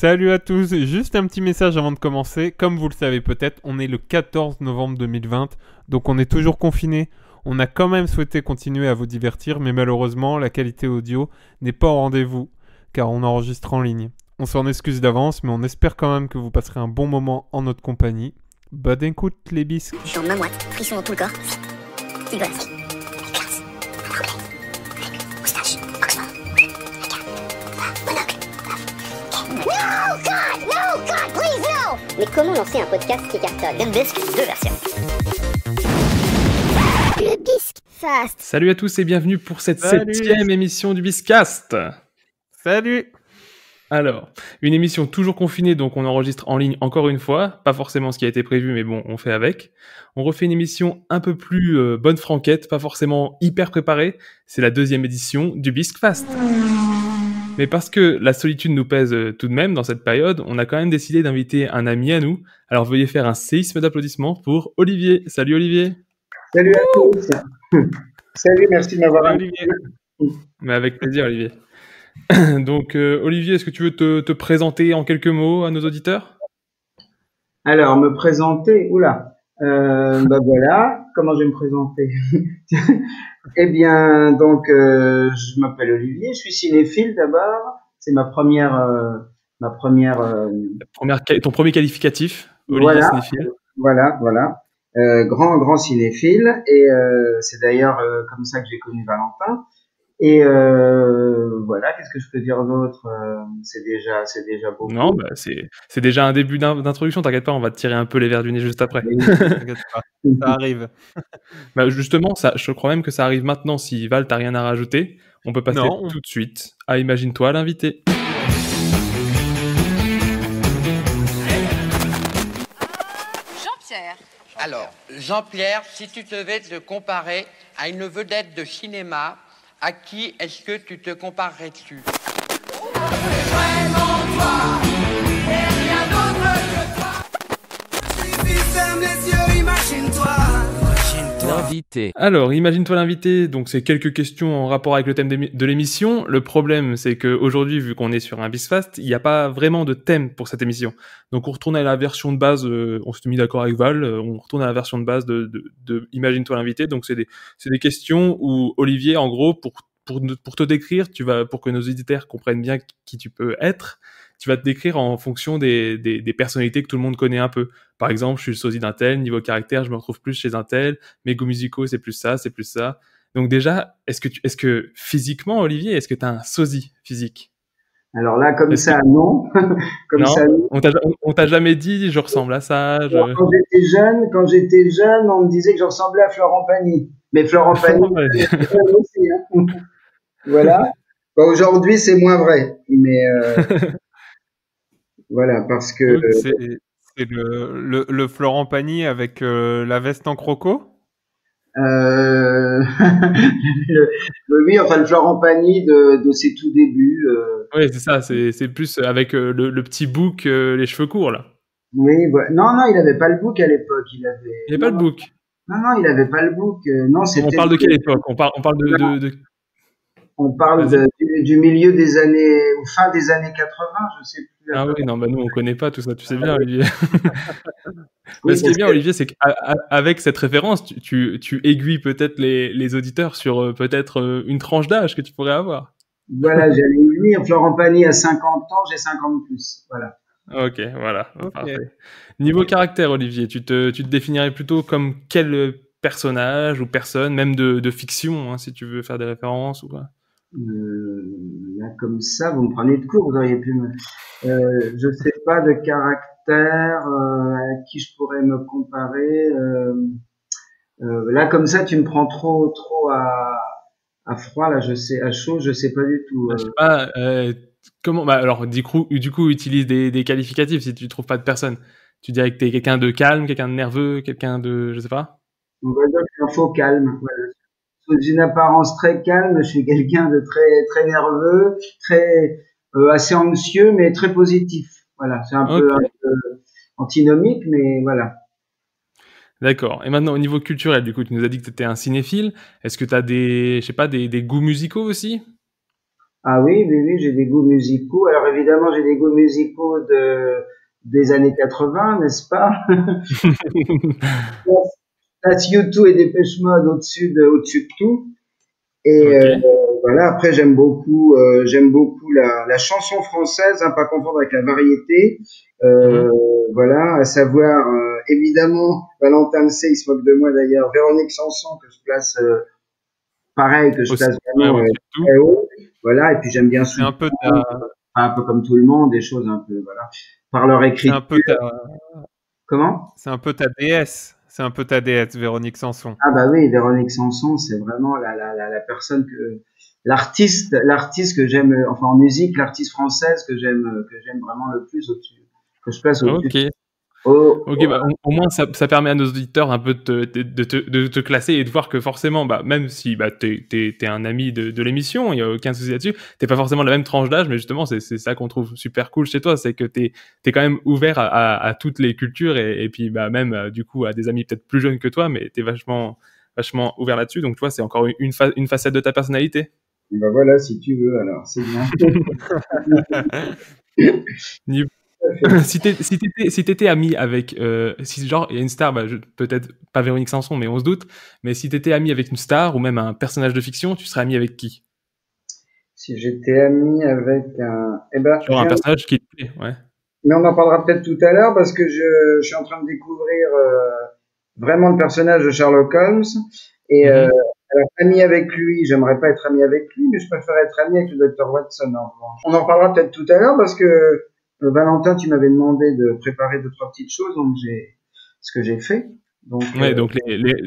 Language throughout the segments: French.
Salut à tous, juste un petit message avant de commencer. Comme vous le savez peut-être, on est le 14 novembre 2020, donc on est toujours confinés. On a quand même souhaité continuer à vous divertir, mais malheureusement, la qualité audio n'est pas au rendez-vous, car on enregistre en ligne. On s'en excuse d'avance, mais on espère quand même que vous passerez un bon moment en notre compagnie. Bonne écoute les bisques. Jambes main moite, frisson dans tout le corps. Petite glace. Classe. Anglais. Moustache. Oxford. Monocle. No, God! No, God! Please, no! Mais comment lancer un podcast qui cartonne? Limp Bizkit, 2 versions. Le Bisque Fast. Salut à tous et bienvenue pour cette Salut. 7e émission du Biscast. Salut! Alors, une émission toujours confinée, donc on enregistre en ligne encore une fois. Pas forcément ce qui a été prévu, mais bon, on fait avec. On refait une émission un peu plus bonne franquette, pas forcément hyper préparée. C'est la 2e édition du Bisque Fast. Mais parce que la solitude nous pèse tout de même dans cette période, on a quand même décidé d'inviter un ami à nous. Alors veuillez faire un séisme d'applaudissements pour Olivier. Salut Olivier. Salut à tous. Salut, merci de m'avoir Salut, invité. Mais avec plaisir Olivier. Donc Olivier, est-ce que tu veux te présenter en quelques mots à nos auditeurs ? Alors, me présenter, voilà, comment je vais me présenter? Eh bien, donc, je m'appelle Olivier, je suis cinéphile d'abord, c'est ma première, Ton premier qualificatif, Olivier voilà, cinéphile. voilà, grand cinéphile, et c'est d'ailleurs comme ça que j'ai connu Valentin. Et voilà, qu'est-ce que je peux dire d'autre? C'est déjà beaucoup. Non, bah c'est déjà un début d'introduction, t'inquiète pas, on va te tirer un peu les verres du nez juste après. T'inquiète pas, ça arrive. Bah justement, ça, je crois même que ça arrive maintenant, si Val, t'as rien à rajouter. On peut passer Non. tout de suite à Imagine-toi l'invité. Jean-Pierre. Alors, Jean-Pierre, si tu devais te comparer à une vedette de cinéma, à qui est-ce que tu te comparerais-tu? L'invité. Alors, imagine-toi l'invité, donc c'est quelques questions en rapport avec le thème de l'émission. Le problème, c'est qu'aujourd'hui, vu qu'on est sur un Bisfast, il n'y a pas vraiment de thème pour cette émission. Donc on retourne à la version de base, on s'est mis d'accord avec Val, on retourne à la version de base de Imagine-toi l'invité. Donc c'est des questions où Olivier, en gros, pour te décrire, pour que nos auditeurs comprennent bien qui tu peux être, tu vas te décrire en fonction des personnalités que tout le monde connaît un peu. Par exemple, je suis le sosie d'un tel, niveau caractère, je me retrouve plus chez un tel, mes goûts musicaux, c'est plus ça. Donc déjà, est-ce que physiquement, Olivier, est-ce que tu as un sosie physique? Alors là, comme Est-ce ça, non. Comme Non, ça, non. on t'a jamais dit, je ressemble à ça. Alors, quand j'étais jeune, on me disait que je ressemblais à Florent Pagny. Mais Florent Pagny, c'est jeune aussi, hein. Voilà. Bon, aujourd'hui, c'est moins vrai. Mais voilà, parce que Donc, c'est le Florent Pagny avec la veste en croco. oui, enfin le Florent Pagny de ses tout débuts. Oui, c'est ça, c'est plus avec le petit bouc, les cheveux courts, là. Oui, non, il avait pas le bouc à l'époque. Il n'y avait pas le bouc. Non, il avait pas le bouc. Non, c'était. On parle de quelle époque? On parle de... On parle du milieu des années, ou fin des années 80, je sais plus. Ah oui, non, bah nous on connaît pas tout ça, tu sais bien, Olivier. Oui, Mais ce qui est bien, Olivier, c'est qu'avec cette référence, tu aiguilles peut-être les auditeurs sur peut-être une tranche d'âge que tu pourrais avoir. Voilà, j'allais y venir. Florent Pagny a 50 ans, j'ai 50 plus. Voilà. Ok, voilà, Ok. parfait. Niveau caractère, Olivier, tu te définirais plutôt comme quel personnage ou personne, même de fiction, hein, si tu veux faire des références ou quoi? Là, comme ça, vous me prenez de court, vous auriez pu me. Je sais pas de caractère à qui je pourrais me comparer. Là, comme ça, tu me prends trop à froid. Là, je sais, à chaud, je sais pas du tout. Je sais pas, comment, bah alors, du coup, utilise des qualificatifs si tu trouves pas de personne. Tu dirais que t'es quelqu'un de calme, quelqu'un de nerveux, quelqu'un de, je sais pas. On va dire que je suis un faux calme. Voilà. Sous une apparence très calme, je suis quelqu'un de très nerveux, très assez anxieux, mais très positif. Voilà, c'est un peu antinomique, mais voilà. D'accord. Et maintenant, au niveau culturel, du coup, tu nous as dit que tu étais un cinéphile. Est-ce que tu as des goûts musicaux aussi? Ah oui, oui, oui, j'ai des goûts musicaux. Alors évidemment, j'ai des goûts musicaux des années 80, n'est-ce pas? Place U2 et Dépêche Mode au-dessus de tout. Et Ok. voilà. Après, j'aime beaucoup la chanson française, hein, pas confondre avec la variété. Mhm. Voilà, à savoir évidemment, Valentin le sait, il se moque de moi d'ailleurs. Véronique Sanson que je place pareil, que je Aussi, place ouais, vraiment au-dessus de tout. très haut. Voilà, et puis j'aime bien C'est un Soutien, peu ta, un peu comme tout le monde, des choses un peu voilà, par leur c'est un peu écriture. ta, Comment? c'est un peu ta déesse. C'est un peu ta déesse, Véronique Sanson. Ah bah oui, Véronique Sanson, c'est vraiment la personne l'artiste que j'aime, enfin en musique, l'artiste française que j'aime vraiment le plus au-dessus, que je place au-dessus. Ok. Oh, Ok, bah, au moins ça permet à nos auditeurs un peu de te classer et de voir que forcément, bah, même si bah, t'es un ami de l'émission, il y a aucun souci là-dessus, t'es pas forcément de la même tranche d'âge, mais justement c'est ça qu'on trouve super cool chez toi, c'est que t'es quand même ouvert à toutes les cultures et puis bah, même du coup à des amis peut-être plus jeunes que toi, mais t'es vachement ouvert là-dessus, donc tu vois, c'est encore une facette de ta personnalité. bah voilà, si tu veux, alors c'est bien. Ni- si t'étais ami avec, si genre il y a une star, bah, peut-être pas Véronique Sanson, mais on se doute. Mais si t'étais ami avec une star ou même un personnage de fiction, tu serais ami avec qui? Si j'étais ami avec eh ben, Genre un personnage qui te plaît, ouais. mais on en parlera peut-être tout à l'heure parce que je suis en train de découvrir vraiment le personnage de Sherlock Holmes. Et Mhm. alors, ami avec lui, j'aimerais pas être ami avec lui, mais je préfère être ami avec le docteur Watson. En revanche. On en parlera peut-être tout à l'heure parce que Valentin, tu m'avais demandé de préparer deux trois petites choses, donc j'ai ce que j'ai fait. Donc Ouais, donc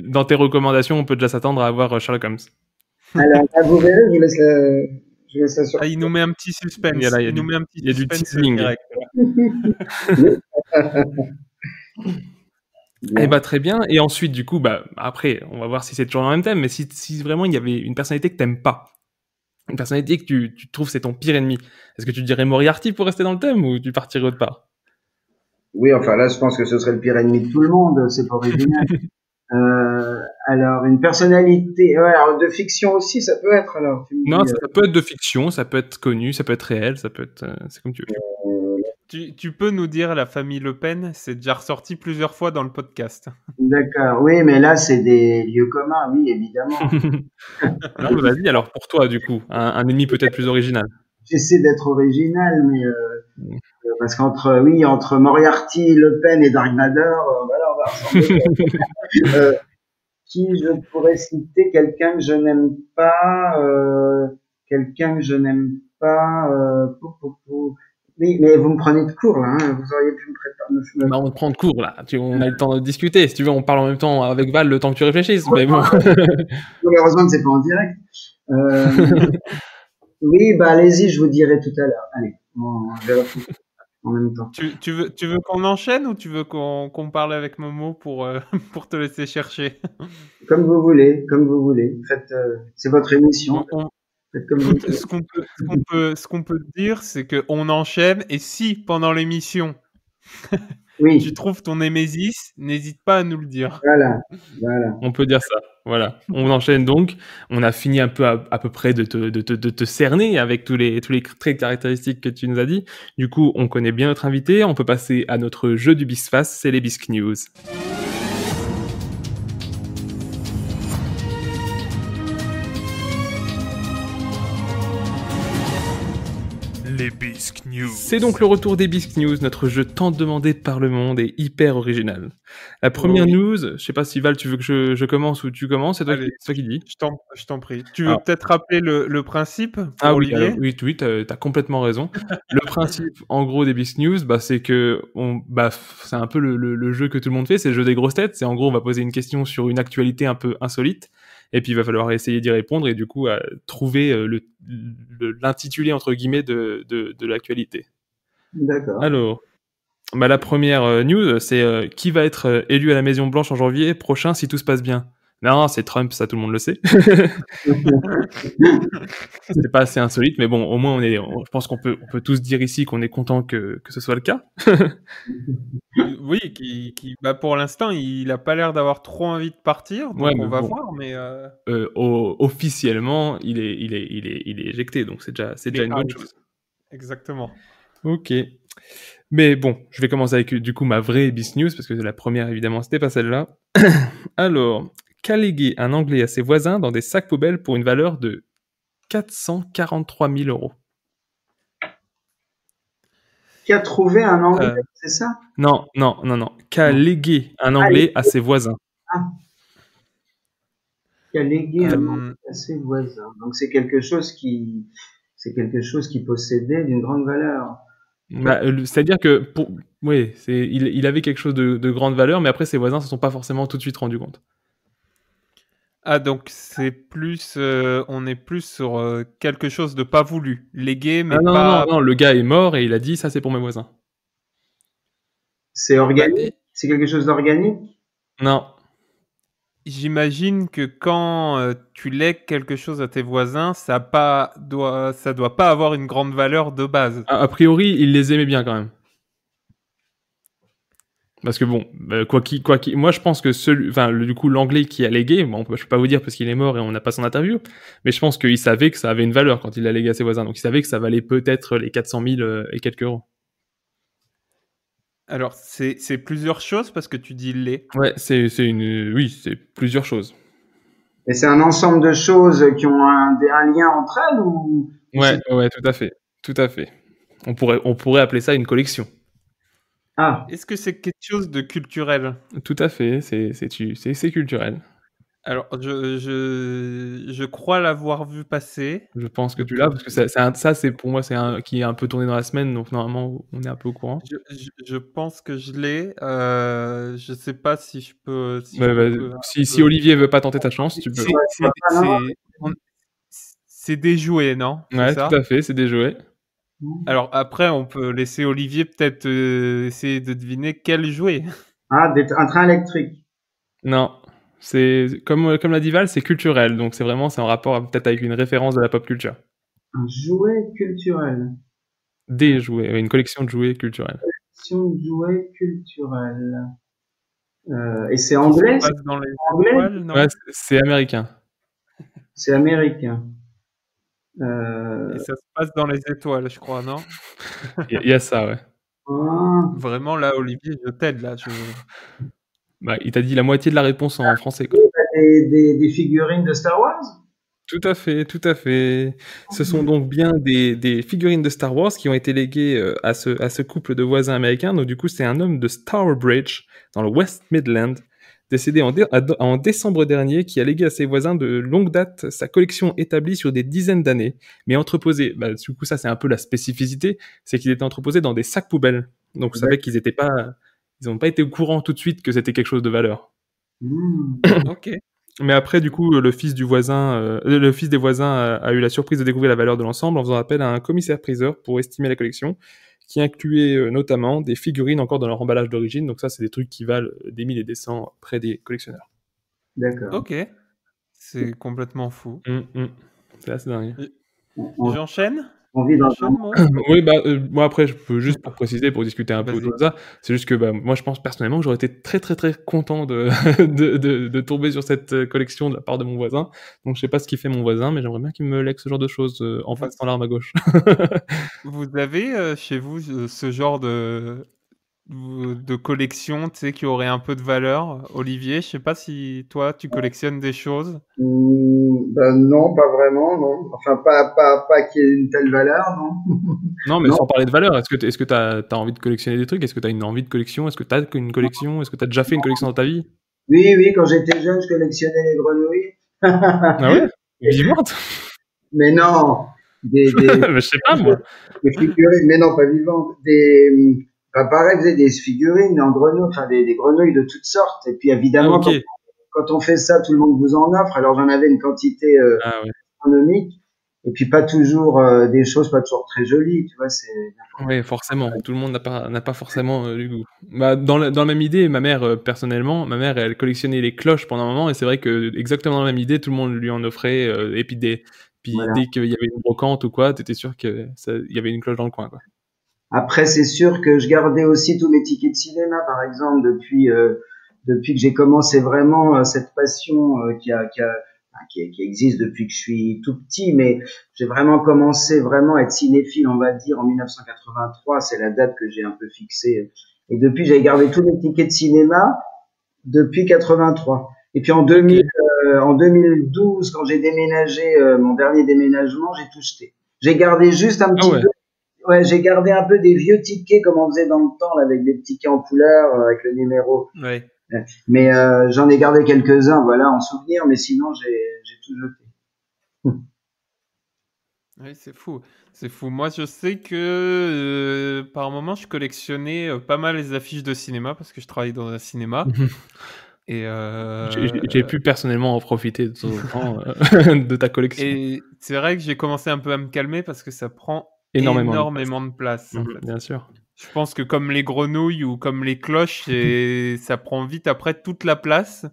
dans tes recommandations, on peut déjà s'attendre à avoir Sherlock Holmes. alors là, vous verrez, je laisse la Ah, il nous surprise. met un petit Il y a suspense. là, Il nous met un petit il y a du suspense teasing. direct. Eh Bien. bah très bien. Et ensuite, du coup, bah après, on va voir si c'est toujours dans le même thème, mais si vraiment il y avait une personnalité que t'aimes pas, une personnalité que tu trouves c'est ton pire ennemi, est-ce que tu dirais Moriarty pour rester dans le thème ou tu partirais autre part? Oui, enfin là, je pense que ce serait le pire ennemi de tout le monde. C'est pas original. Alors une personnalité, ouais, alors de fiction aussi, ça peut être. Alors tu me Non, dis, ça peut être de fiction, ça peut être connu, ça peut être réel, ça peut être, c'est comme tu veux. Tu peux nous dire la famille Le Pen? C'est déjà ressorti plusieurs fois dans le podcast. d'accord. Oui, mais là c'est des lieux communs, oui, évidemment. Non, mais vas-y, alors pour toi, du coup, un ennemi peut-être plus original. J'essaie d'être original, mais parce entre Moriarty, Le Pen et Dark Vador, voilà, on va ressembler. Euh, qui je pourrais citer quelqu'un que je n'aime pas, quelqu'un que je n'aime pas. Oui, mais vous me prenez de court là, hein, vous auriez pu me préparer. Bah, on te prend de court, là. On a eu le temps de discuter. Si tu veux, on parle en même temps avec Val le temps que tu réfléchisses, mais bon. Malheureusement que c'est pas en direct. Oui, bah allez-y, je vous dirai tout à l'heure. Allez, je vais réfléchir en même temps. Tu veux qu'on enchaîne ou tu veux qu'on parle avec Momo pour, pour te laisser chercher? Comme vous voulez, comme vous voulez. Faites, c'est votre émission. On- Faites comme vous Écoute, voulez. ce qu'on peut dire, c'est qu'on enchaîne et si pendant l'émission tu Oui, trouves ton Némésis, n'hésite pas à nous le dire. voilà, voilà. On peut dire ça. Voilà. On enchaîne donc. On a fini un peu à peu près de te cerner avec tous les traits caractéristiques que tu nous as dit. Du coup, on connaît bien notre invité. On peut passer à notre jeu du Bisfast, c'est les Bisque News. Les Bisque News. C'est donc le retour des Bisque News, notre jeu tant demandé par le monde et hyper original. La première Oui. news, je sais pas si Val, tu veux que je commence ou tu commences, Allez, c'est toi qui dis. je t'en prie. Tu veux Alors, peut-être rappeler le principe pour ah oui, Olivier? oui, t'as complètement raison. Le principe, en gros, des Bisque News, bah, c'est que c'est un peu le jeu que tout le monde fait, c'est le jeu des grosses têtes. C'est en gros, on va poser une question sur une actualité un peu insolite, et puis il va falloir essayer d'y répondre et du coup, trouver l'intitulé entre guillemets de l'actualité. D'accord. Alors, bah, la première news, c'est qui va être élu à la Maison Blanche en janvier prochain si tout se passe bien. Non, c'est Trump, ça tout le monde le sait. C'est pas assez insolite, mais bon, au moins je pense qu'on peut tous dire ici qu'on est content que ce soit le cas. Oui, bah pour l'instant, il a pas l'air d'avoir trop envie de partir, donc Ouais, on mais va bon. voir. Mais Officiellement, il est éjecté, donc c'est déjà il est une bonne out. chose. Exactement. Ok. Mais bon, je vais commencer avec du coup ma vraie Beast News, parce que la première, évidemment, c'était pas celle-là. Alors, qu'a légué un Anglais à ses voisins dans des sacs poubelles pour une valeur de 443 000 euros? Qui a trouvé un Anglais, Euh, c'est ça? Non. Qu'a Non. légué un Anglais à ses voisins? Qui a légué un Anglais euh, à ses voisins. Donc c'est quelque chose qui possédait d'une grande valeur. Bah, c'est-à-dire que, oui, il avait quelque chose de grande valeur, mais après ses voisins se sont pas forcément tout de suite rendus compte. Ah, donc c'est plus, on est plus sur quelque chose de pas voulu, légué, mais Ah non, pas. non, le gars est mort et il a dit ça c'est pour mes voisins. C'est Bah, organique? C'est quelque chose d'organique? Non. j'imagine que quand tu lègues quelque chose à tes voisins, ça doit pas avoir une grande valeur de base. A priori, il les aimait bien quand même. Parce que bon, moi je pense que du coup l'anglais qui a légué, bon, je peux pas vous dire parce qu'il est mort et on n'a pas son interview, mais je pense qu'il savait que ça avait une valeur quand il l'a légué à ses voisins, donc il savait que ça valait peut-être les 400 000 et quelques euros. Alors c'est plusieurs choses parce que tu dis lait. Ouais, oui, c'est plusieurs choses. Et c'est un ensemble de choses qui ont un lien entre elles ou Ouais, tout à fait. On pourrait appeler ça une collection. Ah, Est-ce que c'est quelque chose de culturel? Tout à fait, c'est culturel. Alors je crois l'avoir vu passer. Je pense que tu l'as parce que c'est pour moi qui est un peu tourné dans la semaine, donc normalement on est un peu au courant. Je pense que je l'ai. Je sais pas si je peux. Ouais, si Olivier veut pas tenter ta chance, tu peux. C'est des jouets, non? C'est Ouais, ça? tout à fait, c'est des jouets. Alors après, on peut laisser Olivier peut-être essayer de deviner quel jouet. un train électrique. Non, c'est comme l'a dit Val, c'est culturel, donc c'est en rapport peut-être avec une référence de la pop culture. Un jouet culturel. Des jouets, une collection de jouets culturels. Collection de jouets culturels. Et c'est anglais? Ça se passe dans les anglais étoiles, non? Ouais, c'est américain. C'est américain. Et ça se passe dans les étoiles, je crois, non? Il y a ça, ouais. Vraiment, là, Olivier, je t'aide, là. Bah, il t'a dit la moitié de la réponse en français, quoi. Des figurines de Star Wars? Tout à fait. Ce sont donc bien des figurines de Star Wars qui ont été léguées à ce couple de voisins américains. Donc du coup, c'est un homme de Stourbridge, dans le West Midland, décédé en décembre dernier, qui a légué à ses voisins de longue date sa collection établie sur des dizaines d'années, mais entreposée. Bah, du coup, ça c'est un peu la spécificité, c'est qu'il était entreposé dans des sacs poubelles. Donc vous savez qu'ils n'ont pas été au courant tout de suite que c'était quelque chose de valeur. Ok. Mais après, du coup, le fils des voisins a eu la surprise de découvrir la valeur de l'ensemble en faisant appel à un commissaire-priseur pour estimer la collection, qui incluait notamment des figurines encore dans leur emballage d'origine. Donc ça, c'est des trucs qui valent des 1000 et des 100 près des collectionneurs. D'accord. Ok. C'est complètement fou. C'est assez dingue. J'enchaîne? On vit dans Oui, moi après, je peux juste pour préciser, pour discuter un peu autour de ça, c'est juste que moi je pense personnellement que j'aurais été très très très content de tomber sur cette collection de la part de mon voisin. Donc je sais pas ce qu'il fait mon voisin, mais j'aimerais bien qu'il me lègue ce genre de choses en face dans l'arme à gauche. Vous avez chez vous ce genre de collection, tu sais, qui aurait un peu de valeur? Olivier, je sais pas si toi tu collectionnes des choses. Non, pas vraiment, non. Enfin, pas qu'il y ait une telle valeur, non. Non, mais sans parler de valeur, est-ce que t'as envie de collectionner des trucs? Est-ce que t'as une envie de collection? Est-ce que t'as une collection? Est-ce que t'as déjà fait une collection dans ta vie? Oui, quand j'étais jeune, je collectionnais les grenouilles. Ah ouais? Vivantes? Mais non, Je sais pas, moi. des figurines, mais non, pas vivantes. Pareil, vous avez des figurines en grenouilles, enfin des grenouilles de toutes sortes. Et puis évidemment, quand on fait ça, tout le monde vous en offre. Alors j'en avais une quantité astronomique. et puis pas toujours des choses pas toujours très jolies, tu vois, c'est Oui, forcément. Tout le monde n'a pas forcément du goût. Bah, dans la même idée, ma mère, personnellement, ma mère, elle collectionnait les cloches pendant un moment, et c'est vrai que exactement dans la même idée, tout le monde lui en offrait, et puis voilà. dès qu'il y avait une brocante ou quoi, t'étais sûr que il y avait une cloche dans le coin, quoi. Après, c'est sûr que je gardais aussi tous mes tickets de cinéma, par exemple, depuis que j'ai commencé vraiment cette passion qui existe depuis que je suis tout petit, mais j'ai vraiment commencé vraiment à être cinéphile, on va dire, en 1983, c'est la date que j'ai un peu fixée. Et depuis, j'ai gardé tous mes tickets de cinéma depuis 83. Et puis en 2012, quand j'ai déménagé, mon dernier déménagement, j'ai tout jeté. J'ai gardé juste un petit Ah ouais. peu. Ouais, j'ai gardé un peu des vieux tickets comme on faisait dans le temps, là, avec des tickets en couleur, avec le numéro. Ouais. Mais j'en ai gardé quelques-uns, voilà, en souvenir, mais sinon j'ai tout jeté. Oui, c'est fou. C'est fou. Moi, je sais que par moment, je collectionnais pas mal les affiches de cinéma parce que je travaille dans un cinéma. Et, J'ai pu personnellement en profiter de temps en temps de ta collection. et c'est vrai que j'ai commencé un peu à me calmer parce que ça prend Énormément énormément de place, en fait. Bien sûr. Je pense que comme les grenouilles ou comme les cloches, ça prend vite après toute la place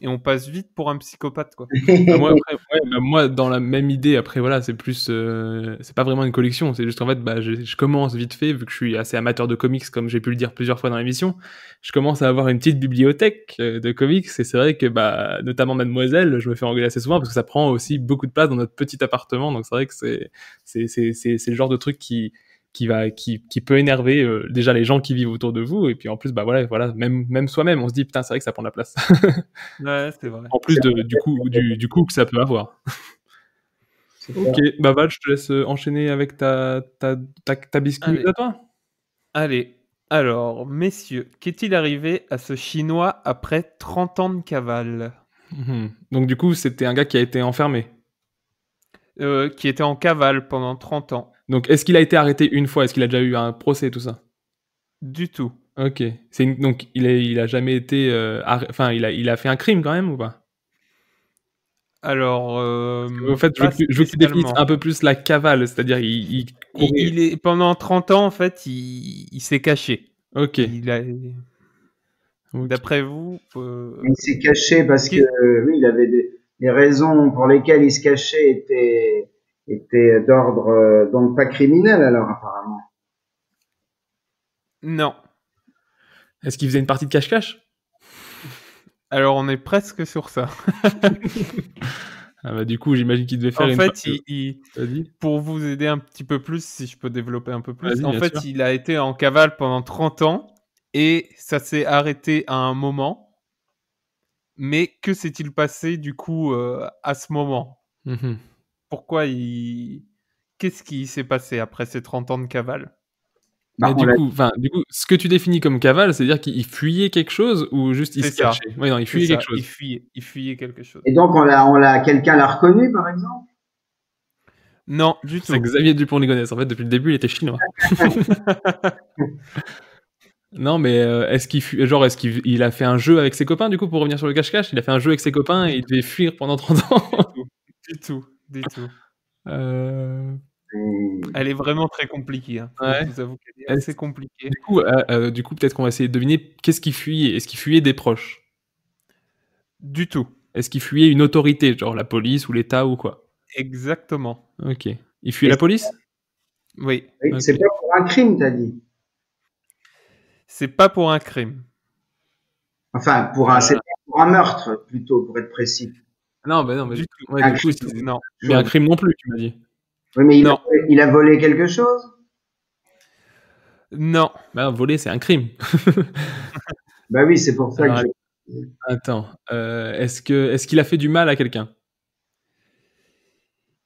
et on passe vite pour un psychopathe, quoi. Bah, moi, après, ouais, bah, moi, dans la même idée, après, voilà, c'est plus, c'est pas vraiment une collection, c'est juste qu'en fait, bah, je commence vite fait, vu que je suis assez amateur de comics, comme j'ai pu le dire plusieurs fois dans l'émission, je commence à avoir une petite bibliothèque de comics, et c'est vrai que, bah, notamment Mademoiselle, je me fais engueuler assez souvent, parce que ça prend aussi beaucoup de place dans notre petit appartement, donc c'est vrai que c'est le genre de truc qui peut énerver déjà les gens qui vivent autour de vous, et puis en plus, bah voilà, même soi-même, on se dit, putain, c'est vrai que ça prend de la place. Ouais, c'est vrai. En plus du coup que ça peut avoir. Ok, bah Val, je te laisse enchaîner avec ta biscuit Allez. à toi. Allez, alors, messieurs, qu'est-il arrivé à ce Chinois après 30 ans de cavale? Donc du coup, c'était un gars qui a été enfermé. Qui était en cavale pendant 30 ans. Donc est-ce qu'il a été arrêté une fois? Est-ce qu'il a déjà eu un procès, tout ça? Du tout. Ok. Donc il a jamais été... Enfin, il a fait un crime quand même ou pas? Alors, En fait, je veux que tu définisses un peu plus la cavale, c'est-à-dire il courait... pendant 30 ans, en fait, il s'est caché. Ok. Ok. D'après vous... Il s'est caché parce que oui, il avait les raisons pour lesquelles il se cachait étaient d'ordre donc pas criminel alors apparemment. Non. Est-ce qu'il faisait une partie de cache-cache? Alors, on est presque sur ça. Ah bah du coup, j'imagine qu'il devait faire En fait, pour vous aider un petit peu plus, si je peux développer un peu plus, en fait, il a été en cavale pendant 30 ans et ça s'est arrêté à un moment. Mais que s'est-il passé du coup à ce moment? Pourquoi Qu'est-ce qui s'est passé après ces 30 ans de cavale? Mais du coup, ce que tu définis comme cavale, c'est-à-dire qu'il fuyait quelque chose ou juste il se cachait? Oui, non, il fuyait quelque chose. Il fuyait quelque chose. Et donc quelqu'un l'a reconnu par exemple? Non, du tout. C'est Xavier Dupont-Ligonnès. En fait, depuis le début, il était chinois. Non, mais est-ce qu'il a fait un jeu avec ses copains, du coup, pour revenir sur le cache-cache? Il a fait un jeu avec ses copains et il devait fuir pendant 30 ans? Du tout. Elle est vraiment très compliquée. Hein. Ouais. Je vous avoue qu'elle est assez compliquée. Du coup, peut-être qu'on va essayer de deviner qu'est-ce qu'il fuyait. Est-ce qu'il fuyait des proches? Du tout. Est-ce qu'il fuyait une autorité, genre la police ou l'État ou quoi? Exactement. Ok. Il fuyait la police? Oui. Okay. C'est pas pour un crime, t'as dit? C'est pas pour un crime. Enfin, c'est pas pour un meurtre, plutôt, pour être précis. Non, mais du coup, non. Mais un crime non plus, tu m'as dit. Oui, mais il a volé quelque chose? Non. Bah, voler, c'est un crime. Bah oui, c'est pour ça que Attends, est-ce qu'il a fait du mal à quelqu'un?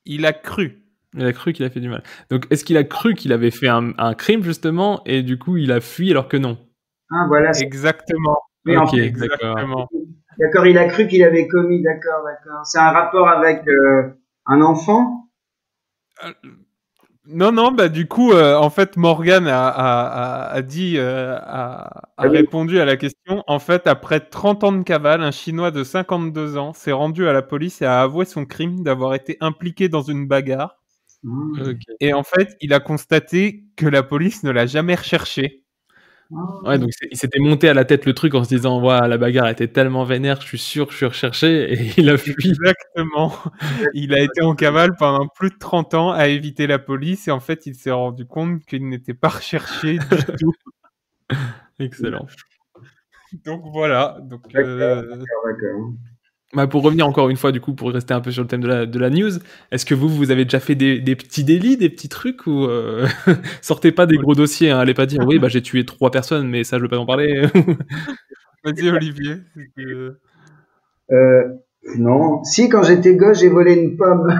Il a cru. Il a cru qu'il a fait du mal. Donc, est-ce qu'il a cru qu'il avait fait un crime, justement, et du coup, il a fui alors que non? Ah, voilà. Exactement. Oui, ok, exactement. D'accord, il a cru qu'il avait commis, d'accord. C'est un rapport avec un enfant? Non, bah du coup, en fait, Morgane a dit, a répondu à la question. En fait, après 30 ans de cavale, un Chinois de 52 ans s'est rendu à la police et a avoué son crime d'avoir été impliqué dans une bagarre Ok. Et en fait, il a constaté que la police ne l'a jamais recherché. Ouais, donc il s'était monté à la tête le truc en se disant, ouais, la bagarre était tellement vénère, je suis sûr que je suis recherché, et il a fui. Exactement. Il a été en cavale pendant plus de 30 ans à éviter la police et en fait, il s'est rendu compte qu'il n'était pas recherché du tout. Excellent. Donc voilà. Donc, D'accord. Bah, pour revenir encore une fois, du coup, pour rester un peu sur le thème de la news, est-ce que vous avez déjà fait des petits délits, des petits trucs, ou sortez pas des gros dossiers, hein, allez pas dire, oui, bah j'ai tué 3 personnes, mais ça, je veux pas en parler. Vas-y, Olivier. Non. Si, quand j'étais gosse, j'ai volé une pomme.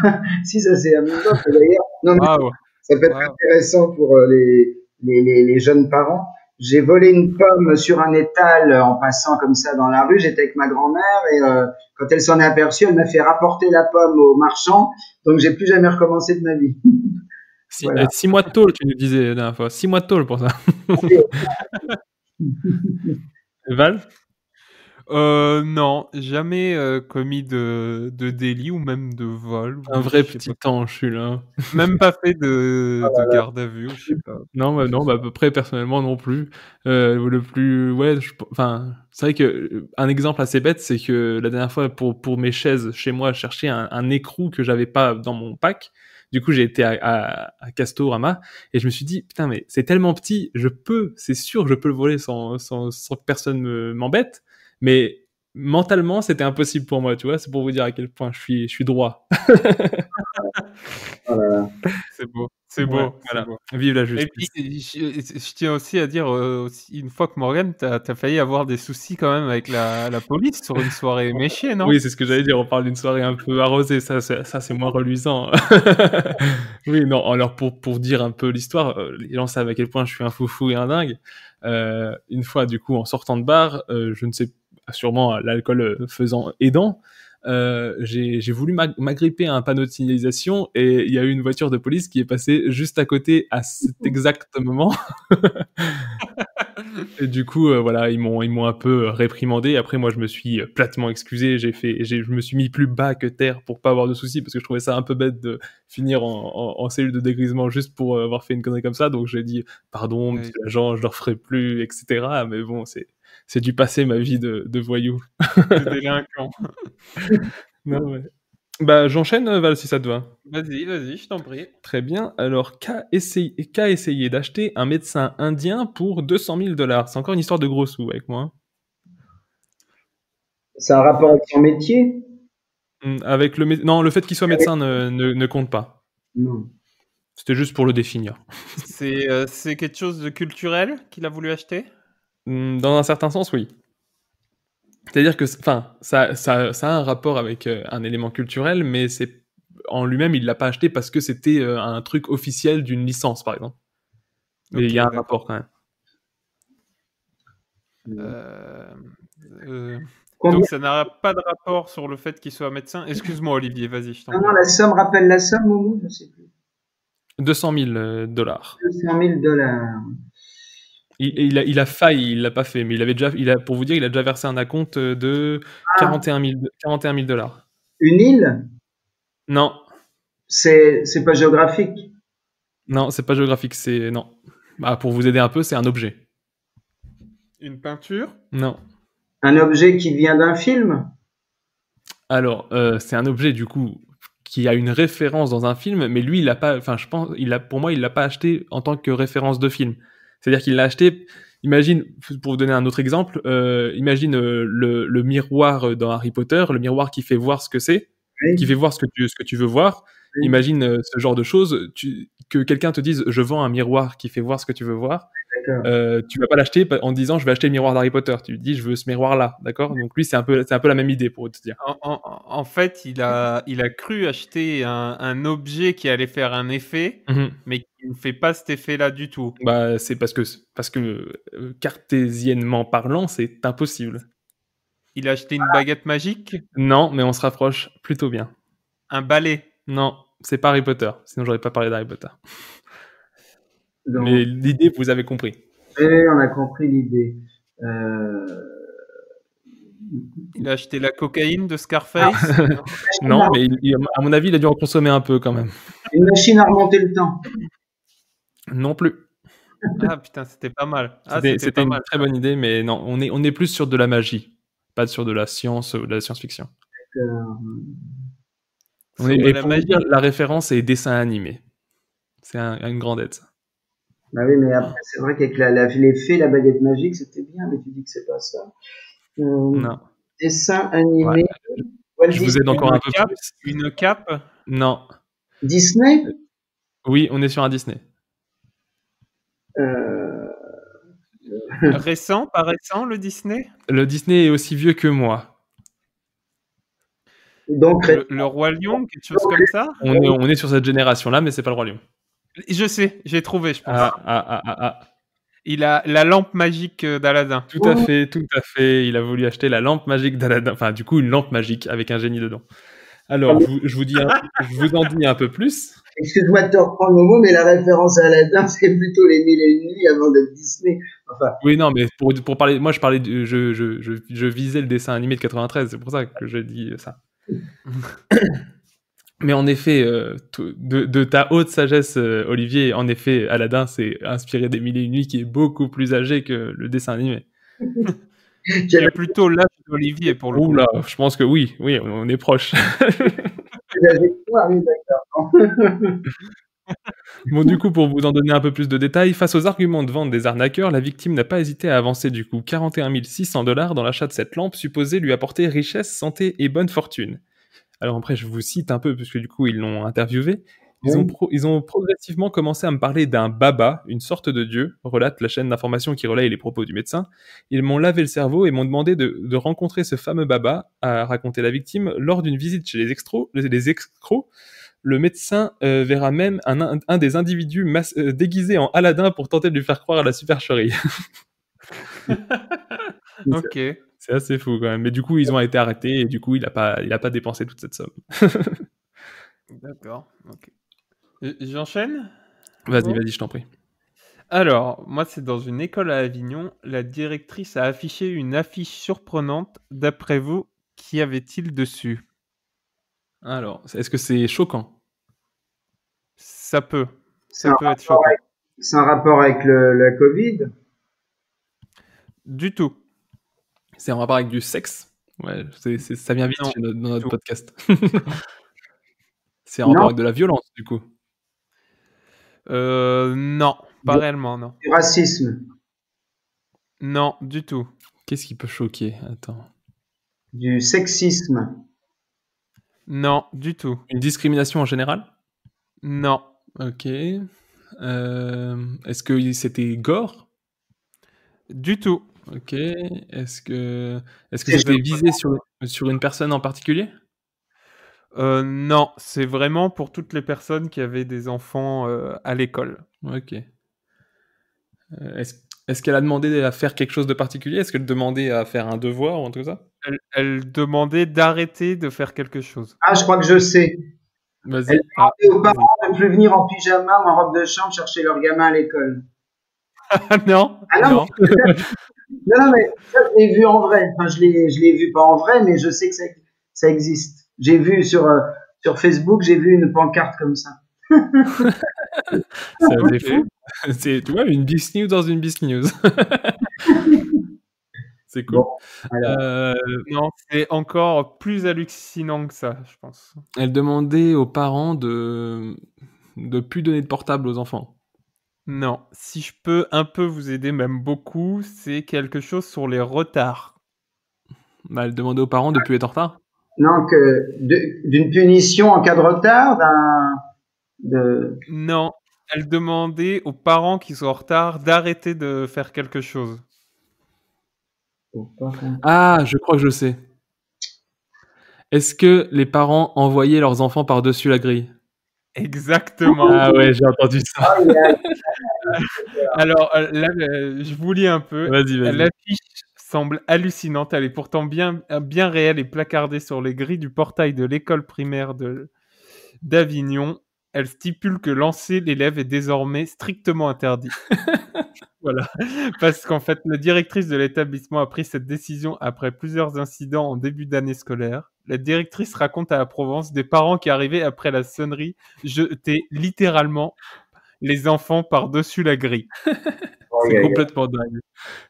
Si, ça c'est amusant, d'ailleurs. Non, mais Waouh. ça peut être Wow. intéressant pour les jeunes parents. J'ai volé une pomme sur un étal en passant comme ça dans la rue. J'étais avec ma grand-mère et quand elle s'en est aperçue, elle m'a fait rapporter la pomme au marchand. Donc, j'ai plus jamais recommencé de ma vie. Voilà. 6 mois de tôle, tu nous disais la dernière fois. 6 mois de tôle pour ça. Val? Non, jamais commis de délit ou même de vol. Un vrai Je sais petit pas. ange, celui-là. Même pas fait de garde à vue, ou je sais pas. Non, bah, à peu près, personnellement, non plus. Le plus, ouais, enfin, c'est vrai que, un exemple assez bête, c'est que la dernière fois, pour mes chaises chez moi, je cherchais un écrou que j'avais pas dans mon pack. Du coup, j'ai été à Castorama et je me suis dit, putain, mais c'est tellement petit, c'est sûr, je peux le voler sans que personne m'embête. Mais mentalement, c'était impossible pour moi, tu vois. C'est pour vous dire à quel point je suis droit. Voilà. C'est beau, c'est Ouais, beau, c'est voilà. beau. Vive la Et puis, justice. je tiens aussi à dire, aussi, une fois que Morgane, t'as failli avoir des soucis quand même avec la police sur une soirée éméchée, non? Oui, c'est ce que j'allais dire. On parle d'une soirée un peu arrosée. Ça, c'est moins reluisant. Oui, non. Alors, pour dire un peu l'histoire, les gens savent à quel point je suis un foufou et un dingue. Une fois, du coup, en sortant de bar, je ne sais, sûrement l'alcool aidant, j'ai voulu m'agripper à un panneau de signalisation et il y a eu une voiture de police qui est passée juste à côté à cet exact moment. Et du coup, voilà, ils m'ont un peu réprimandé. Après, moi, je me suis platement excusé. Je me suis mis plus bas que terre pour pas avoir de soucis parce que je trouvais ça un peu bête de finir en cellule de dégrisement juste pour avoir fait une connerie comme ça. Donc, j'ai dit pardon, Oui. monsieur l'agent, je le referai plus, etc. Mais bon, c'est du passé, ma vie de voyou. De délinquant. Non, ouais. Bah, j'enchaîne, Val, si ça te va. Vas-y, je t'en prie. Très bien. Alors, qu'a essayé d'acheter un médecin indien pour 200 000 $? C'est encore une histoire de gros sous avec moi. C'est un rapport avec son métier? Avec non, le fait qu'il soit médecin ne compte pas. Non. C'était juste pour le définir. C'est quelque chose de culturel qu'il a voulu acheter? Dans un certain sens, oui. C'est-à-dire que, enfin, ça a un rapport avec un élément culturel, mais c'est en lui-même, il l'a pas acheté parce que c'était un truc officiel d'une licence, par exemple. Mais il y a un rapport quand même. Combien? Donc ça n'a pas de rapport sur le fait qu'il soit médecin. Excuse-moi, Olivier, vas-y, je t'en Non, prie. non, la somme, rappelle la somme, Moumou, je sais plus. 200 000 $. 200 000 $. Il a failli, il l'a pas fait, mais pour vous dire, il a déjà versé un acompte de 41 000 $. Une île? Non, C'est pas géographique. non, c'est pas géographique, non. Bah, pour vous aider un peu, c'est un objet. Une peinture? Non. Un objet qui vient d'un film? Alors, c'est un objet du coup qui a une référence dans un film, mais lui, il l'a pas. Enfin, je pense, pour moi, il l'a pas acheté en tant que référence de film. C'est-à-dire qu'il l'a acheté. Imagine, pour vous donner un autre exemple, imagine le miroir dans Harry Potter, le miroir qui fait voir ce que c'est, Oui. qui fait voir ce que tu veux voir. Oui. Imagine ce genre de choses, que quelqu'un te dise je vends un miroir qui fait voir ce que tu veux voir. D'accord. Tu vas pas l'acheter en disant je vais acheter le miroir d'Harry Potter. Tu dis je veux ce miroir là, d'accord? Donc lui c'est un peu la même idée pour te dire. En fait, il a cru acheter un objet qui allait faire un effet, mais qui ne fait pas cet effet-là du tout. Bah c'est parce que cartésiennement parlant c'est impossible. Il a acheté une baguette magique? Non, mais on se rapproche plutôt bien. Un balai? Non, c'est pas Harry Potter. Sinon j'aurais pas parlé d'Harry Potter. Donc, Mais l'idée vous avez compris. on a compris l'idée. Il a acheté la cocaïne de Scarface. Non, mais à mon avis, il a dû en consommer un peu quand même. Une machine à remonter le temps. Non plus. Ah putain, c'était pas mal. Ah, C'était pas une mal. très bonne idée, mais non, on est plus sur de la magie, pas sur de la science ou de la science-fiction. Sur Et de la pour vous magie. dire, la référence est dessin animé. C'est une grande aide. Ça. Bah oui, mais après, c'est vrai qu'avec l'effet, la baguette magique, c'était bien, mais tu dis que c'est pas ça. Non. Dessin animé. Ouais. Walt Je vous Disney. aide encore un peu cape, plus. Une cape. Non. Disney. Oui, on est sur un Disney. Récent, pas récent, le Disney. Le Disney est aussi vieux que moi. Donc, Le Roi Lion, quelque chose comme ça. On est sur cette génération-là, mais c'est pas le Roi Lion. Je sais, j'ai trouvé, je pense. Ah. Il a la lampe magique d'Aladin. Tout à fait. Il a voulu acheter la lampe magique d'Aladin. Enfin, du coup, une lampe magique avec un génie dedans. Alors, je vous en dis un peu plus. Excuse-moi de te reprendre le mot, mais la référence à Aladdin, c'est plutôt les Mille et une nuits avant d'être Disney. Enfin. Oui, non, mais pour parler, moi, je visais le dessin animé de 93, c'est pour ça que je dis ça. Mais en effet, de ta haute sagesse, Olivier, en effet, Aladdin s'est inspiré des Mille et une nuits qui est beaucoup plus âgé que le dessin animé. Il a plutôt l'âge d'Olivier pour le coup. Oula, je pense que oui, on est proche. Bon, du coup, pour vous en donner un peu plus de détails, face aux arguments de vente des arnaqueurs, la victime n'a pas hésité à avancer du coup 41 600 $ dans l'achat de cette lampe supposée lui apporter richesse, santé et bonne fortune. Alors après, je vous cite un peu, puisque du coup, ils l'ont interviewé. Ils ont progressivement commencé à me parler d'un baba, une sorte de dieu, relate la chaîne d'information qui relaye les propos du médecin. Ils m'ont lavé le cerveau et m'ont demandé de rencontrer ce fameux baba, a raconté la victime, lors d'une visite chez les escrocs. Le médecin verra même un des individus déguisé en Aladdin pour tenter de lui faire croire à la supercherie. Ok. C'est assez fou quand même. Mais du coup, ils ont été arrêtés et du coup, il a pas dépensé toute cette somme. D'accord. Ok. J'enchaîne ? Vas-y, je t'en prie. Alors, moi, c'est dans une école à Avignon. La directrice a affiché une affiche surprenante. D'après vous, qu'y avait-il dessus ? Alors, est-ce que c'est choquant ? Ça peut. C'est Ça un peut être choquant. C'est un rapport avec la Covid? Du tout. C'est en rapport avec du sexe ? Ouais, ça vient vite Non, dans notre tout. podcast. C'est en rapport avec de la violence, du coup. Non, pas réellement, non. Du racisme? Non, du tout. Qu'est-ce qui peut choquer ? Attends. Du sexisme? Non, du tout. Une discrimination en général ? Non. Ok. Est-ce que c'était gore ? Du tout. Ok. Est-ce que c'était visé sur une personne en particulier ? Non, c'est vraiment pour toutes les personnes qui avaient des enfants à l'école. Ok. Est-ce qu'elle a demandé à faire quelque chose de particulier ? Est-ce qu'elle demandait à faire un devoir ou un truc comme ça ? Elle demandait d'arrêter de faire quelque chose. Ah, je crois que je sais. Vas-y. Elle demandait aux parents de ne plus venir en pyjama ou en robe de chambre chercher leur gamin à l'école. Non. Ah non, non, mais ça, je l'ai vu en vrai. Enfin, je l'ai vu pas en vrai, mais je sais que ça existe. J'ai vu sur Facebook, j'ai vu une pancarte comme ça. C'est assez fou. C'est, tu vois, une bis news dans une bis news. C'est cool. Bon, Non, c'est encore plus hallucinant que ça, je pense. Elle demandait aux parents de plus donner de portable aux enfants. Non, si je peux un peu vous aider, même beaucoup, c'est quelque chose sur les retards. Bah, elle demandait aux parents de plus être en retard. Non, d'une punition en cas de retard, Non, elle demandait aux parents qui sont en retard d'arrêter de faire quelque chose. Ah, je crois que je sais. Est-ce que les parents envoyaient leurs enfants par-dessus la grille ? Exactement. Ah ouais, j'ai entendu ça. Alors là, je vous lis un peu. Vas-y. L'affiche semble hallucinante. Elle est pourtant bien réelle et placardée sur les grilles du portail de l'école primaire d'Avignon. Elle stipule que lancer l'élève est désormais strictement interdit. Voilà, parce qu'en fait, la directrice de l'établissement a pris cette décision après plusieurs incidents en début d'année scolaire. La directrice raconte à la Provence des parents qui arrivaient après la sonnerie jetaient littéralement les enfants par-dessus la grille. C'est complètement dingue.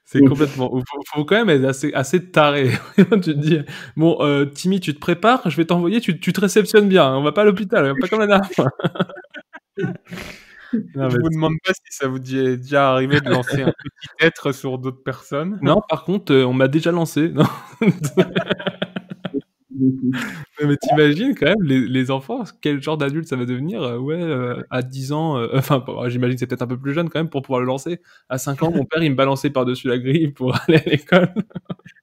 C'est complètement. Faut quand même être assez taré. Tu te dis, bon, Timmy, tu te prépares, je vais t'envoyer, tu te réceptionnes bien. On va pas à l'hôpital, pas comme la dernière fois. Non, Je vous demande pas si ça vous est déjà arrivé de lancer un petit être sur d'autres personnes. Non, par contre, on m'a déjà lancé. Non. Mais t'imagines quand même les enfants, quel genre d'adulte ça va devenir à 10 ans, enfin, j'imagine que c'est peut-être un peu plus jeune quand même pour pouvoir le lancer. À 5 ans, mon père, il me balançait par-dessus la grille pour aller à l'école.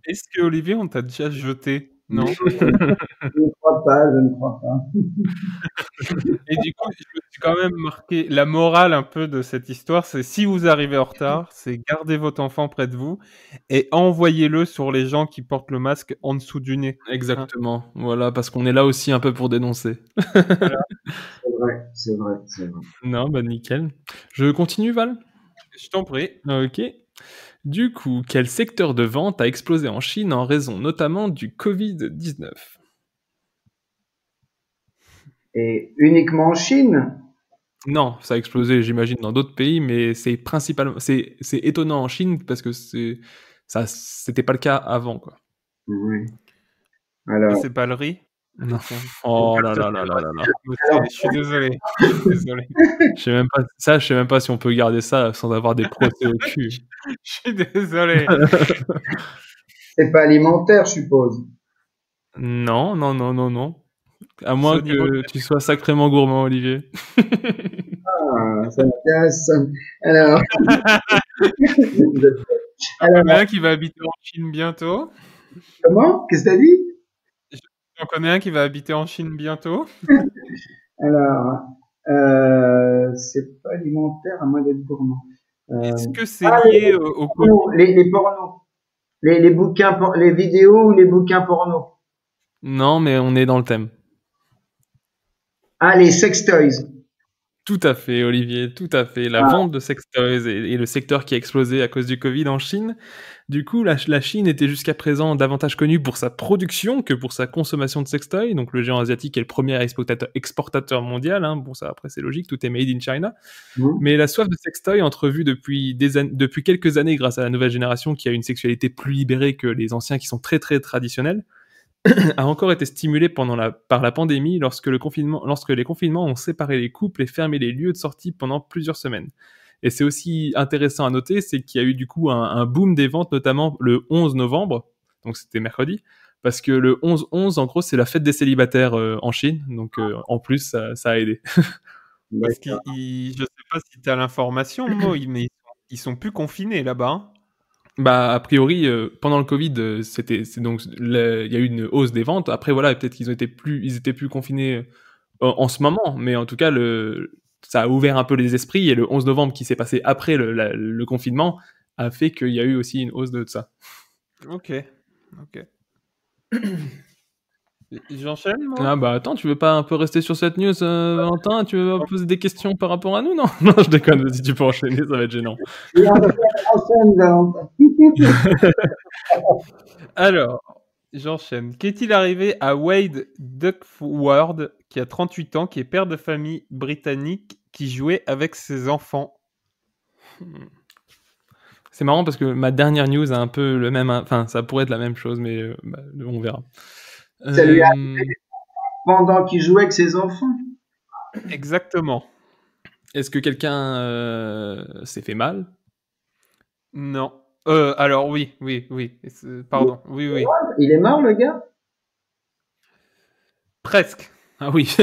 Est-ce que Olivier, on t'a déjà jeté? Non. Je ne crois pas. Et du coup, je me suis quand même marqué la morale un peu de cette histoire, c'est si vous arrivez en retard, c'est gardez votre enfant près de vous et envoyez-le sur les gens qui portent le masque en dessous du nez. Exactement. Voilà, parce qu'on est là aussi un peu pour dénoncer. Voilà. C'est vrai. Non, bah nickel. Je continue, Val? Je t'en prie. Ok. Du coup, quel secteur de vente a explosé en Chine en raison notamment du Covid-19? Et uniquement en Chine? Non, ça a explosé, j'imagine, dans d'autres pays, mais c'est principalement, c'est étonnant en Chine parce que c'était pas le cas avant, quoi. Oui. Alors. C'est pas le riz? Non. Oh là là là là là là. Je suis désolé. Je sais même pas si on peut garder ça sans avoir des procès au cul. Je suis désolé. C'est pas alimentaire, je suppose. Non. À moins que tu sois sacrément gourmand, Olivier. Ah, ça m'intéresse. Alors. Alors, il y en a un qui va habiter en Chine bientôt. Comment? Qu'est-ce que t'as dit? J'en connais un qui va habiter en Chine bientôt. Alors, c'est pas alimentaire à moins d'être gourmand. Est-ce que c'est lié au Covid? Les pornos. Les bouquins, les vidéos ou les bouquins porno? Non, mais on est dans le thème. Ah, les sextoys. Tout à fait, Olivier, tout à fait. La vente de sextoys et le secteur qui a explosé à cause du Covid en Chine. Du coup, la Chine était jusqu'à présent davantage connue pour sa production que pour sa consommation de sextoys. Donc, le géant asiatique est le premier exportateur mondial. Hein. Bon, ça, après, c'est logique, tout est made in China. Mais la soif de sextoys, entrevue depuis quelques années grâce à la nouvelle génération qui a une sexualité plus libérée que les anciens qui sont très, très traditionnels, a encore été stimulée par la pandémie lorsque les confinements ont séparé les couples et fermé les lieux de sortie pendant plusieurs semaines. Et c'est aussi intéressant à noter, c'est qu'il y a eu du coup un boom des ventes, notamment le 11 novembre, donc c'était mercredi, parce que le 11-11, en gros, c'est la fête des célibataires en Chine, donc en plus, ça a aidé. Parce je sais pas si tu as l'information, Mo, mais ils sont plus confinés là-bas. Hein. Bah, a priori, pendant le Covid, il y a eu une hausse des ventes. Après, voilà, peut-être qu'ils étaient plus confinés en ce moment, mais en tout cas, ça a ouvert un peu les esprits, et le 11 novembre qui s'est passé après le confinement a fait qu'il y a eu aussi une hausse de ça. Ok. J'enchaîne, moi? Ah bah attends, tu veux pas un peu rester sur cette news, Valentin? Tu veux poser des questions par rapport à nous? Non, je déconne, vas-y, tu peux enchaîner, ça va être gênant. Alors, j'enchaîne. Qu'est-il arrivé à Wade Duckworth, qui a 38 ans, qui est père de famille britannique, qui jouait avec ses enfants? C'est marrant parce que ma dernière news a un peu le même... Enfin, ça pourrait être la même chose, mais on verra. Ça lui a arrivé pendant qu'il jouait avec ses enfants? Exactement. Est-ce que quelqu'un s'est fait mal? Non. Alors oui. Pardon. Oui. Il est mort, le gars? Presque. Ah oui.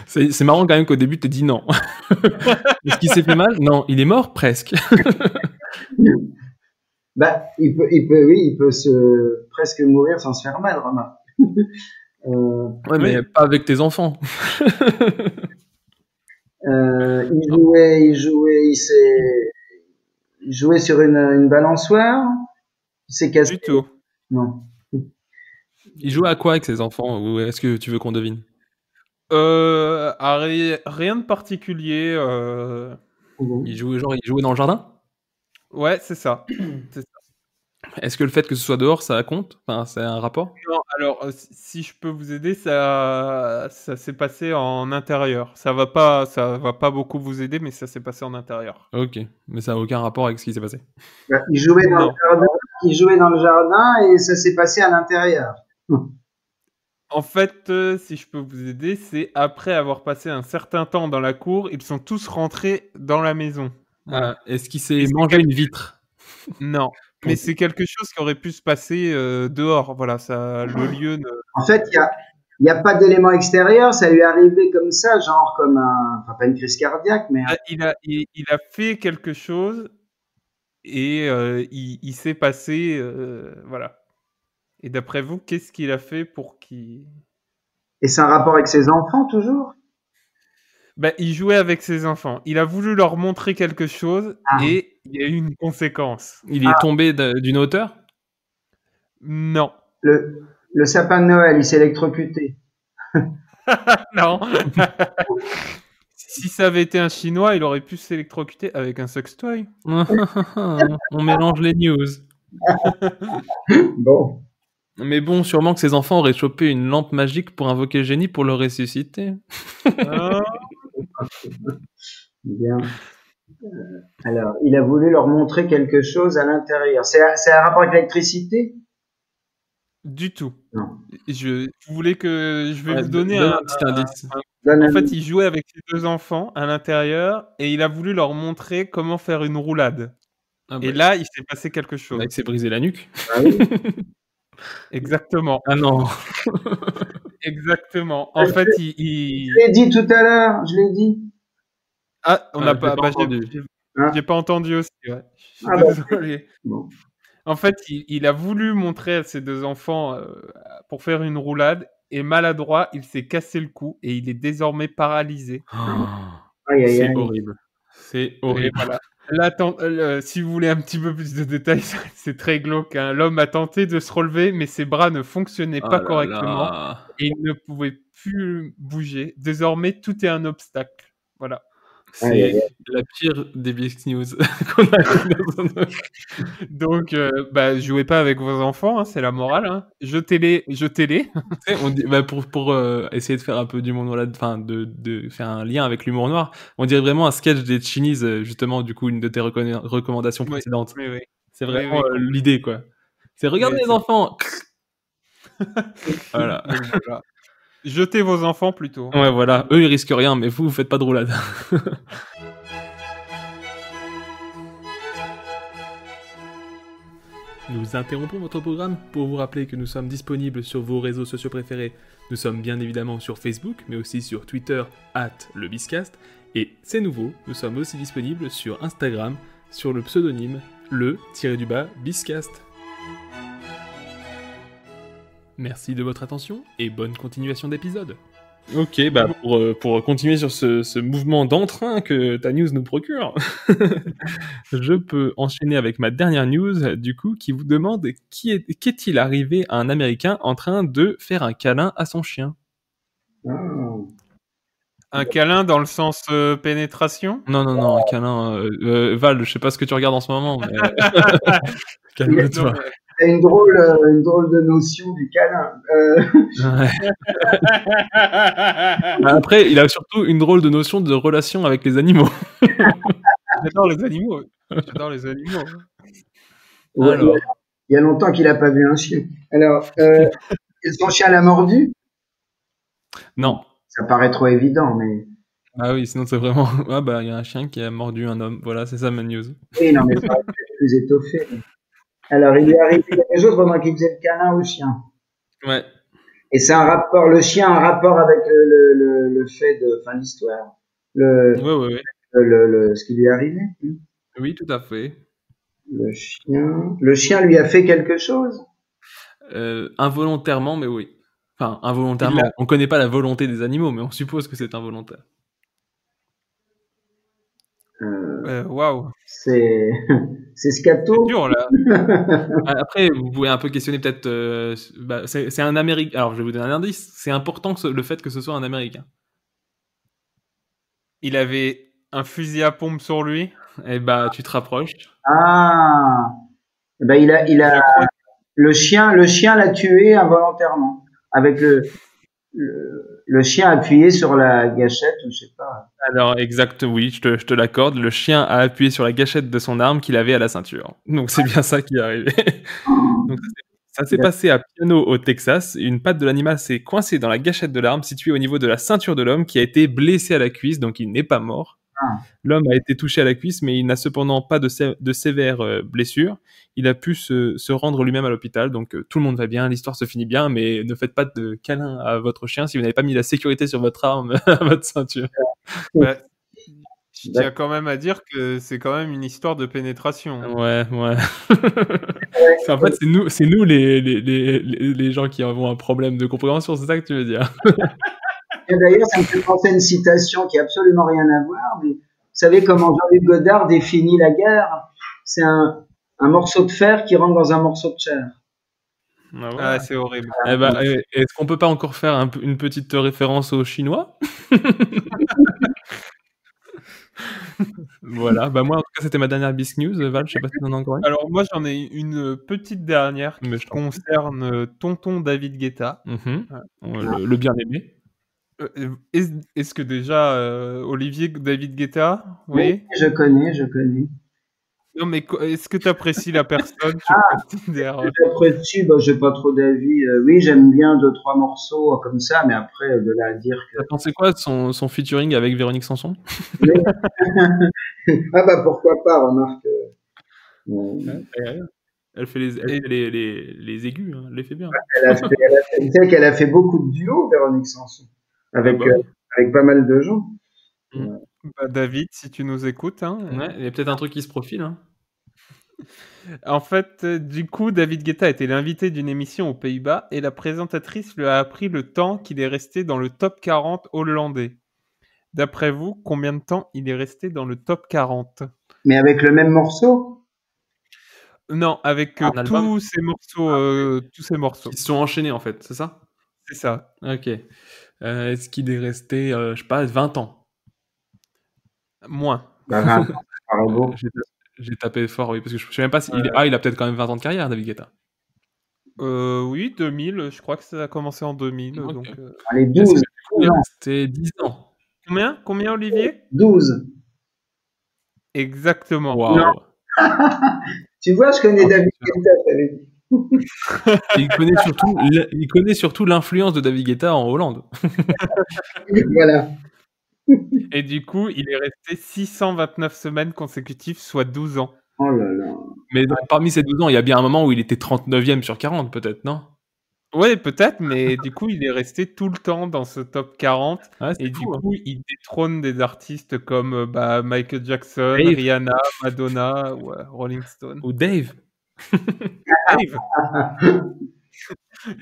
C'est marrant quand même qu'au début, tu dit non. Est-ce qu'il s'est fait mal? Non, il est mort presque. Bah, il peut presque mourir sans se faire mal, remarque. Ouais, mais pas avec tes enfants. Il jouait sur une balançoire. Il s'est cassé. Du tout. Non. Il jouait à quoi avec ses enfants, ou est-ce que tu veux qu'on devine? Rien de particulier. Il jouait dans le jardin? Ouais, c'est ça. C'est ça. Est-ce que le fait que ce soit dehors, ça compte? Enfin, c'est un rapport? Non, alors, si je peux vous aider, ça s'est passé en intérieur. Ça va pas beaucoup vous aider, mais ça s'est passé en intérieur. Ok, mais ça n'a aucun rapport avec ce qui s'est passé. Bah, il jouait dans Non. le jardin, il jouait dans le jardin et ça s'est passé à l'intérieur. En fait, si je peux vous aider, c'est après avoir passé un certain temps dans la cour, ils sont tous rentrés dans la maison. Voilà. Est-ce qu'il s'est Et c'est mangé une vitre? Non, mais c'est quelque chose qui aurait pu se passer dehors. Voilà, ça, le lieu ne. En fait, il y a pas d'élément extérieur, ça lui est arrivé comme ça, genre comme enfin pas une crise cardiaque, mais Il a fait quelque chose et il s'est passé, voilà. Et d'après vous, qu'est-ce qu'il a fait pour qu'il. et c'est un rapport avec ses enfants toujours. Ben, il jouait avec ses enfants. Il a voulu leur montrer quelque chose et il y a eu une conséquence. Il est tombé d'une hauteur? Non. Le sapin de Noël, il s'est électrocuté. Non. Si ça avait été un Chinois, il aurait pu s'électrocuter avec un sextoy. On mélange les news. Bon. Mais bon, sûrement que ses enfants auraient chopé une lampe magique pour invoquer le génie pour le ressusciter. Ah. Bien. Alors, il a voulu leur montrer quelque chose à l'intérieur. C'est un rapport avec l'électricité? Du tout. Non. Vous voulez que je vais Ouais, vous donner donne un petit indice. En fait, il jouait avec ses 2 enfants à l'intérieur et il a voulu leur montrer comment faire une roulade. Ah Et bah, là, il s'est passé quelque chose. il s'est brisé la nuque. Ah oui. Exactement. Ah non. Exactement. En fait, il. Je l'ai dit tout à l'heure, je l'ai dit. Ah, on Ah, n'a j'ai pas. pas entendu. J'ai pas entendu aussi. Ouais. Je suis Ah bah. désolé. Bon. En fait, il a voulu montrer à ses 2 enfants pour faire une roulade et maladroit, il s'est cassé le cou et il est désormais paralysé. Aïe, aïe, C'est aïe. horrible. C'est Et horrible. voilà. Là, si vous voulez un petit peu plus de détails, c'est très glauque. Hein. L'homme a tenté de se relever, mais ses bras ne fonctionnaient Oh pas là correctement là. et il ne pouvait plus bouger. Désormais, tout est un obstacle. Voilà. Aïe, aïe, C'est la pire des big news qu'on a eu dans un- Donc, jouez pas avec vos enfants, hein, c'est la morale. Hein. Jetez-les. Tu sais, on dit, pour essayer de faire un peu d'humour noir, enfin de faire un lien avec l'humour noir, on dirait vraiment un sketch des Chinese, justement, du coup, une de tes recommandations Oui, précédentes. oui. C'est Oui, vraiment oui. l'idée, quoi. C'est regardez Mais les c'est- enfants. Voilà. Donc, voilà. Jetez vos enfants plutôt. Ouais, voilà. Eux, ils risquent rien, mais vous faites pas de roulade. Nous interrompons votre programme pour vous rappeler que nous sommes disponibles sur vos réseaux sociaux préférés. Nous sommes bien évidemment sur Facebook, mais aussi sur Twitter, @lebiscast. Et c'est nouveau, nous sommes aussi disponibles sur Instagram, sur le pseudonyme le-biscast. Merci de votre attention et bonne continuation d'épisode. Ok, pour continuer sur ce mouvement d'entrain que ta news nous procure, je peux enchaîner avec ma dernière news, du coup, qui vous demande qu'est-il arrivé à un Américain en train de faire un câlin à son chien? Ah. Un câlin dans le sens pénétration. Non, un câlin... Val, je sais pas ce que tu regardes en ce moment, mais... Calme-toi. C'est une drôle de notion du câlin. Ouais. Après, il a surtout une drôle de notion de relation avec les animaux. J'adore les animaux. J'adore les animaux. Ouais, Alors, il y a longtemps qu'il a pas vu un chien. Alors, son chien l'a mordu? non. Ça paraît trop évident, mais. Ah oui, sinon c'est vraiment... Ah bah, il y a un chien qui a mordu un homme. Voilà, c'est ça ma news. Oui, non, mais ça aurait pu être plus étoffé. Alors, il lui est arrivé quelque chose pendant qu'il faisait le câlin au chien. Ouais. Et c'est un rapport, le chien a un rapport avec le fait de, enfin, l'histoire. Ouais. Ce qui lui est arrivé. Oui, tout à fait. Le chien lui a fait quelque chose? Involontairement, mais oui. Enfin, involontairement. On connaît pas la volonté des animaux, mais on suppose que c'est involontaire. Waouh. C'est scato. C'est dur là. Après, vous pouvez un peu questionner peut-être... c'est un Américain... Alors, je vais vous donner un indice. C'est important le fait que ce soit un Américain. Il avait un fusil à pompe sur lui. Eh bah, tu te rapproches. Ah, eh ben il a Je crois le chien l'a tué involontairement avec le chien appuyé sur la gâchette ou je sais pas. Alors, exact, oui, je te l'accorde. Le chien a appuyé sur la gâchette de son arme qu'il avait à la ceinture. Donc, c'est bien ça qui est arrivé. Donc, ça s'est passé à Piano, au Texas. Une patte de l'animal s'est coincée dans la gâchette de l'arme située au niveau de la ceinture de l'homme qui a été blessé à la cuisse, donc il n'est pas mort. Ah. L'homme a été touché à la cuisse, mais il n'a cependant pas de sévères blessures. Il a pu se rendre lui-même à l'hôpital, donc tout le monde va bien, l'histoire se finit bien, mais ne faites pas de câlin à votre chien si vous n'avez pas mis la sécurité sur votre arme à votre ceinture. bah, je tiens quand même à dire que c'est quand même une histoire de pénétration. Ouais. En fait, c'est nous les gens qui avons un problème de compréhension, c'est ça que tu veux dire? Et d'ailleurs, ça me fait penser à une citation qui a absolument rien à voir, mais vous savez comment Jean-Luc Godard définit la guerre? C'est un morceau de fer qui rentre dans un morceau de chair. Ah ouais. Ah, c'est horrible. Eh ben, est-ce qu'on peut pas encore faire une petite référence aux Chinois? Voilà, bah moi en tout cas c'était ma dernière Bisque News. Val, je sais pas si t'en as encore une. Alors moi j'en ai une petite dernière Mais qui je t'en prie. concerne tonton David Guetta. Le bien-aimé. Est-ce que déjà Olivier David Guetta, Oui, oui? je connais. Non mais est-ce que tu apprécies la personne? Tu considères J'apprécie, bah, j'ai pas trop d'avis. Oui, j'aime bien deux, trois morceaux comme ça, mais après, de là à dire que... T'as pensé quoi de son featuring avec Véronique Sanson? Ah bah pourquoi pas, remarque. Elle fait les aigus, hein, elle les fait bien. Tu sais qu'elle a fait beaucoup de duos, Véronique Sanson, avec, Ah bah oui. avec pas mal de gens. Mm. Bah, David, si tu nous écoutes, hein, Ouais, il y a peut-être un truc qui se profile, hein. En fait, du coup, David Guetta était l'invité d'une émission aux Pays-Bas et la présentatrice lui a appris le temps qu'il est resté dans le top 40 hollandais. D'après vous, combien de temps il est resté dans le top 40? Mais avec le même morceau? Non, avec Un album tous ces morceaux, tous ces morceaux. qui se sont enchaînés en fait, c'est ça? C'est ça. Ok. Est-ce qu'il est resté, je sais pas, 20 ans? Moins. Bah, 20 ans, ça paraît beau. J'ai tapé fort, oui, parce que je sais même pas s'il il a peut-être quand même 20 ans de carrière, David Guetta. Oui, 2000, je crois que ça a commencé en 2000. Ok. Donc, Allez, Est-ce que 12. du coup, il est resté 10 ans? Combien, Olivier? 12. Exactement. Waouh! Tu vois, je connais David Guetta, je t'avais dit. Il connaît surtout l'influence de David Guetta en Hollande. Voilà. Et du coup, il est resté 629 semaines consécutives, soit 12 ans. Oh là là. Mais parmi ces 12 ans, il y a bien un moment où il était 39e sur 40, peut-être, non? Ouais, peut-être, mais du coup, il est resté tout le temps dans ce top 40. Ouais, c'est Et du fou, hein. coup, il détrône des artistes comme Michael Jackson, Dave. Rihanna, Madonna ou Rolling Stone. Ou Dave. Dave.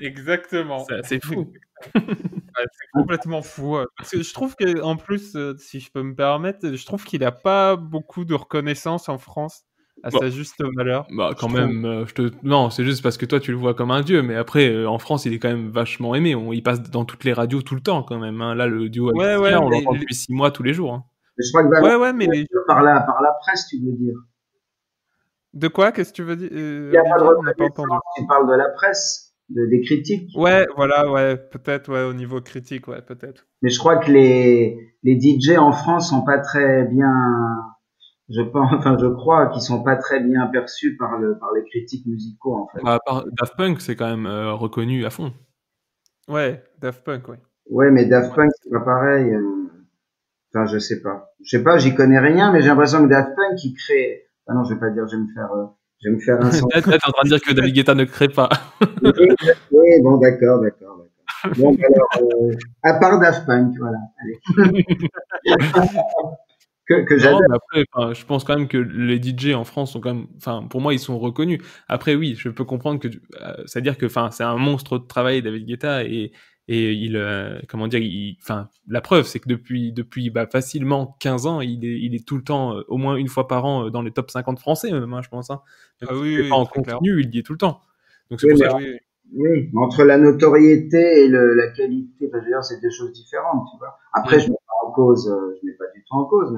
Exactement. C'est fou. Ouais, c'est complètement fou. Parce que je trouve que, en plus, si je peux me permettre, je trouve qu'il n'a pas beaucoup de reconnaissance en France à Bon. sa juste valeur. Bah, quand je même, non, c'est juste parce que toi, tu le vois comme un dieu, mais après, en France, il est quand même vachement aimé. Il passe dans toutes les radios tout le temps, quand même, hein. Là, le duo avec Ouais, Sia, ouais, on mais l'entend depuis 6 mois tous les jours, hein. Mais je crois que ouais, mais les... par la presse, tu veux dire. De quoi? Qu'est-ce que tu veux dire, Il n'y a pas de Olivier? On n'a pas entendu. reconnaissance, tu parles de la presse, des critiques. Ouais, voilà, ouais, peut-être, ouais, au niveau critique, ouais, peut-être. Mais je crois que les DJ en France sont pas très bien, je pense, enfin, je crois qu'ils sont pas très bien perçus par les critiques musicaux, en fait. Bah, Daft Punk, c'est quand même reconnu à fond. Ouais, Daft Punk, ouais. Ouais, mais Daft Punk, c'est pas pareil. Enfin, je sais pas. Je sais pas, j'y connais rien, mais j'ai l'impression que Daft Punk, il crée... Ah non, je vais pas dire, je vais me faire un son. Là, t'es en train de dire que David Guetta ne crée pas. Oui, bon, d'accord. Bon, alors, à part Daft Punk, voilà. Allez. que Non, j'adore. mais après, enfin, je pense quand même que les DJ en France sont quand même, enfin, pour moi, ils sont reconnus. Après, oui, je peux comprendre que, c'est-à-dire que, enfin, c'est un monstre de travail, David Guetta, et il, comment dire, enfin, la preuve, c'est que depuis, facilement 15 ans, il est tout le temps, au moins une fois par an, dans les top 50 français, même, hein, je pense, hein. Même Ah s'il oui, le fait pas en très continu, il y est tout le temps. Donc, c'est Oui, pour mais ça clair. que oui, mais entre la notoriété et la qualité, enfin, je veux dire, c'est deux choses différentes, tu vois. Après, je mets pas du tout en cause,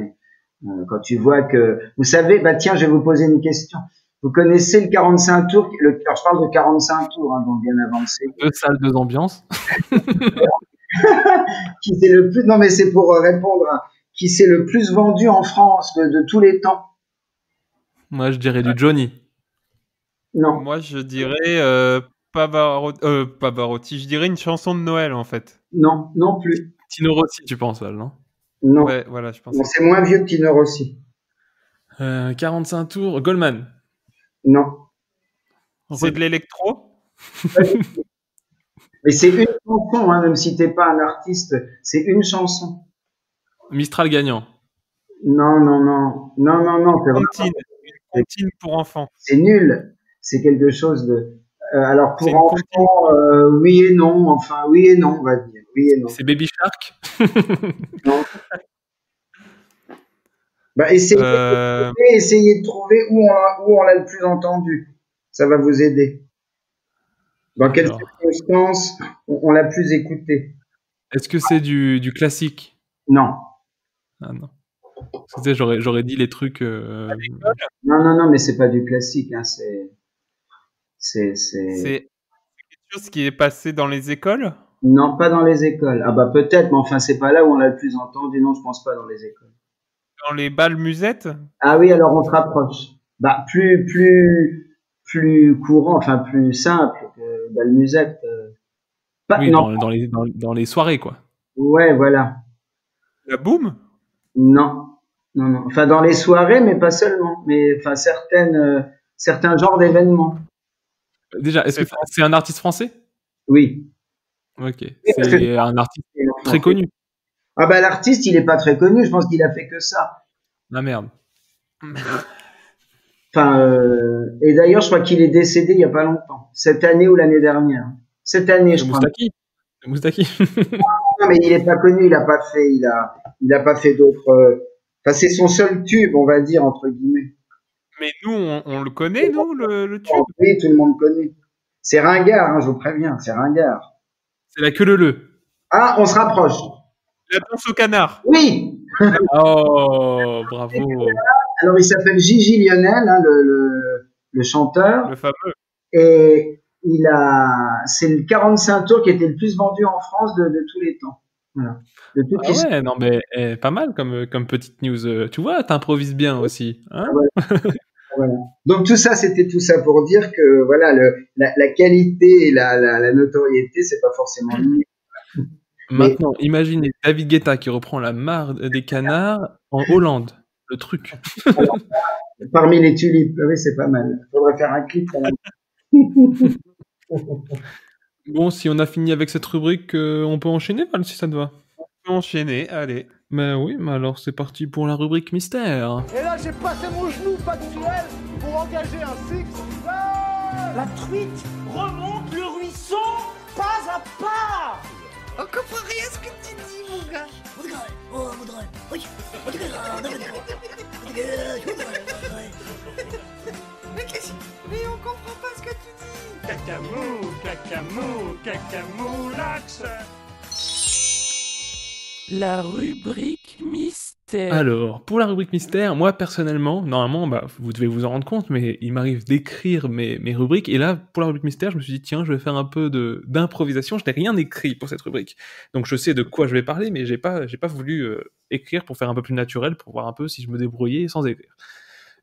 Quand tu vois que, vous savez, bah tiens, je vais vous poser une question. Vous connaissez le 45 tours, alors je parle de 45 tours, hein, donc bien avancé. 2 salles, 2 ambiances. Qui c'est le plus, non mais c'est pour répondre, hein, qui c'est le plus vendu en France de tous les temps? Moi, je dirais du Johnny. Non, Moi, je dirais Pavarotti. Je dirais une chanson de Noël, en fait. non, non plus. Tino Rossi, tu penses, Val, non? Non, Ouais, voilà, je pense. non, c'est moins vieux que Tino Rossi. 45 tours, Goldman. Non, C'est de l'électro? mais c'est une chanson, hein, même si t'es pas un artiste, c'est une chanson. Mistral gagnant. Non, non, non, non, non, non, c'est vraiment- Comptine. Une comptine pour enfants. c'est nul. C'est quelque chose de. Alors C'est pour une comptine. enfants, oui et non. Enfin, oui et non, on va dire. Oui et non. C'est Baby Shark. Non. Bah, essayez de trouver où on l'a le plus entendu. Ça va vous aider. Dans quelles Alors. circonstances on l'a plus écouté? Est-ce que c'est du classique? Non. Ah non. Parce que, tu sais, j'aurais dit les trucs. Non, non, non, mais c'est pas du classique. Hein, c'est. C'est quelque chose qui est passé dans les écoles? Non, pas dans les écoles. Ah bah peut-être, mais enfin c'est pas là où on l'a le plus entendu. Non, je pense pas dans les écoles. Dans les bals musettes? Ah oui, alors on se rapproche. Bah plus courant, enfin plus simple que bal musette. Pas, Oui, non. dans les soirées, quoi. Ouais, voilà. La boum? Non, non, non. Enfin dans les soirées, mais pas seulement. Mais enfin certains genres d'événements. Déjà, est-ce que c'est un artiste français? Oui. Ok. parce que- C'est un artiste très connu. Ah bah l'artiste, il est pas très connu. Je pense qu'il a fait que ça. Ah merde. Enfin, et d'ailleurs, je crois qu'il est décédé il y a pas longtemps. Cette année ou l'année dernière. Cette année, je C'est crois. Moustaki. C'est Moustaki. Non, mais il est pas connu. Il a pas fait d'autres. Enfin, c'est son seul tube, on va dire entre guillemets. Mais nous, on le connaît, nous, le tube? Oui, tout le monde connaît. C'est ringard, hein, je vous préviens, c'est ringard. C'est la queue leu. Ah, on se rapproche. La danse au canard. Oui. Oh, bravo. Alors, il s'appelle Gigi Lionel, hein, le chanteur, Le fameux. et c'est le 45 tours qui était le plus vendu en France de tous les temps. Voilà. De toute Ah l'histoire. ouais, non mais pas mal comme petite news. Tu vois, t'improvises bien aussi. Hein? Voilà. Donc tout ça, c'était tout ça pour dire que voilà, la qualité et la notoriété, c'est pas forcément lié. Maintenant, imaginez David Guetta qui reprend la mare des canards en Hollande. Le truc. Parmi les tulipes, oui, c'est pas mal. Faudrait faire un clip quand même. Bon, si on a fini avec cette rubrique, on peut enchaîner, Val, si ça te va. On peut enchaîner, allez. Ben oui, mais alors c'est parti pour la rubrique mystère. Et là, j'ai passé mon genou factuel pour engager un six. La truite remonte le ruisseau pas à pas. On comprend rien à ce que tu dis, mon gars. Mais on comprend pas ce que tu dis. Cacamou, l'axe. La rubrique mystère. Alors, pour la rubrique mystère, moi personnellement, normalement, bah, vous devez vous en rendre compte, mais il m'arrive d'écrire mes rubriques, et là, pour la rubrique mystère, je me suis dit, tiens, je vais faire un peu d'improvisation, je n'ai rien écrit pour cette rubrique. Donc je sais de quoi je vais parler, mais j'ai pas voulu écrire pour faire un peu plus naturel, pour voir un peu si je me débrouillais sans écrire.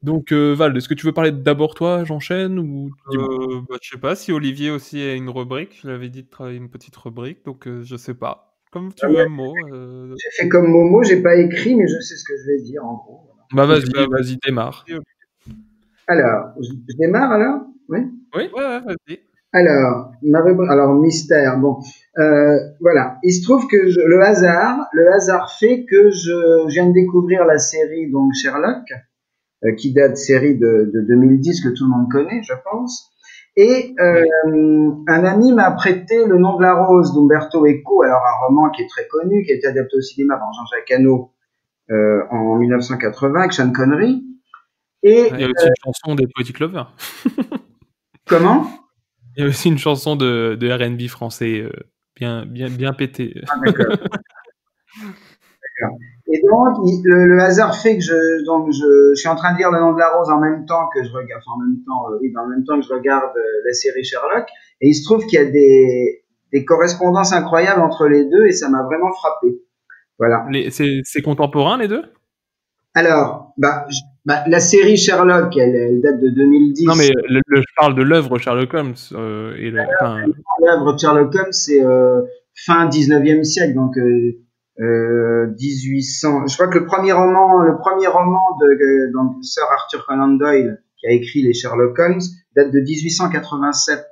Donc Val, est-ce que tu veux parler d'abord toi, j'enchaîne, ou... Bah, je sais pas si Olivier aussi a une rubrique. Je l'avais dit de travailler une petite rubrique, donc je sais pas. Comme tu veux, Mo. J'ai fait comme Momo, j'ai pas écrit, mais je sais ce que je vais dire en gros. Bah vas-y, démarre. Alors, je démarre alors? Oui. Ouais, vas-y. Alors, alors mystère. Bon, voilà. Il se trouve que le hasard fait que je viens de découvrir la série donc Sherlock, qui date série de 2010 que tout le monde connaît, je pense. Et un ami m'a prêté Le Nom de la Rose d'Umberto Eco, alors un roman qui est très connu, qui a été adapté au cinéma par Jean-Jacques Hano en 1980 avec Sean Connery. Et il y a aussi une chanson des Poetic Lovers. Comment? Il y a aussi une chanson de R&B français bien pété. Ah, d'accord. Et donc, le hasard fait que je suis en train de lire Le Nom de la Rose en même temps que je regarde, enfin, en même temps, oui, en même temps que je regarde la série Sherlock. Et il se trouve qu'il y a des correspondances incroyables entre les deux et ça m'a vraiment frappé. Voilà. C'est contemporain, les deux? Alors, la série Sherlock, elle date de 2010. Non, mais je parle de l'œuvre Sherlock Holmes. L'œuvre de Sherlock Holmes, c'est fin 19e siècle, donc 1800. Je crois que le premier roman de donc, Sir Arthur Conan Doyle, qui a écrit les Sherlock Holmes, date de 1887.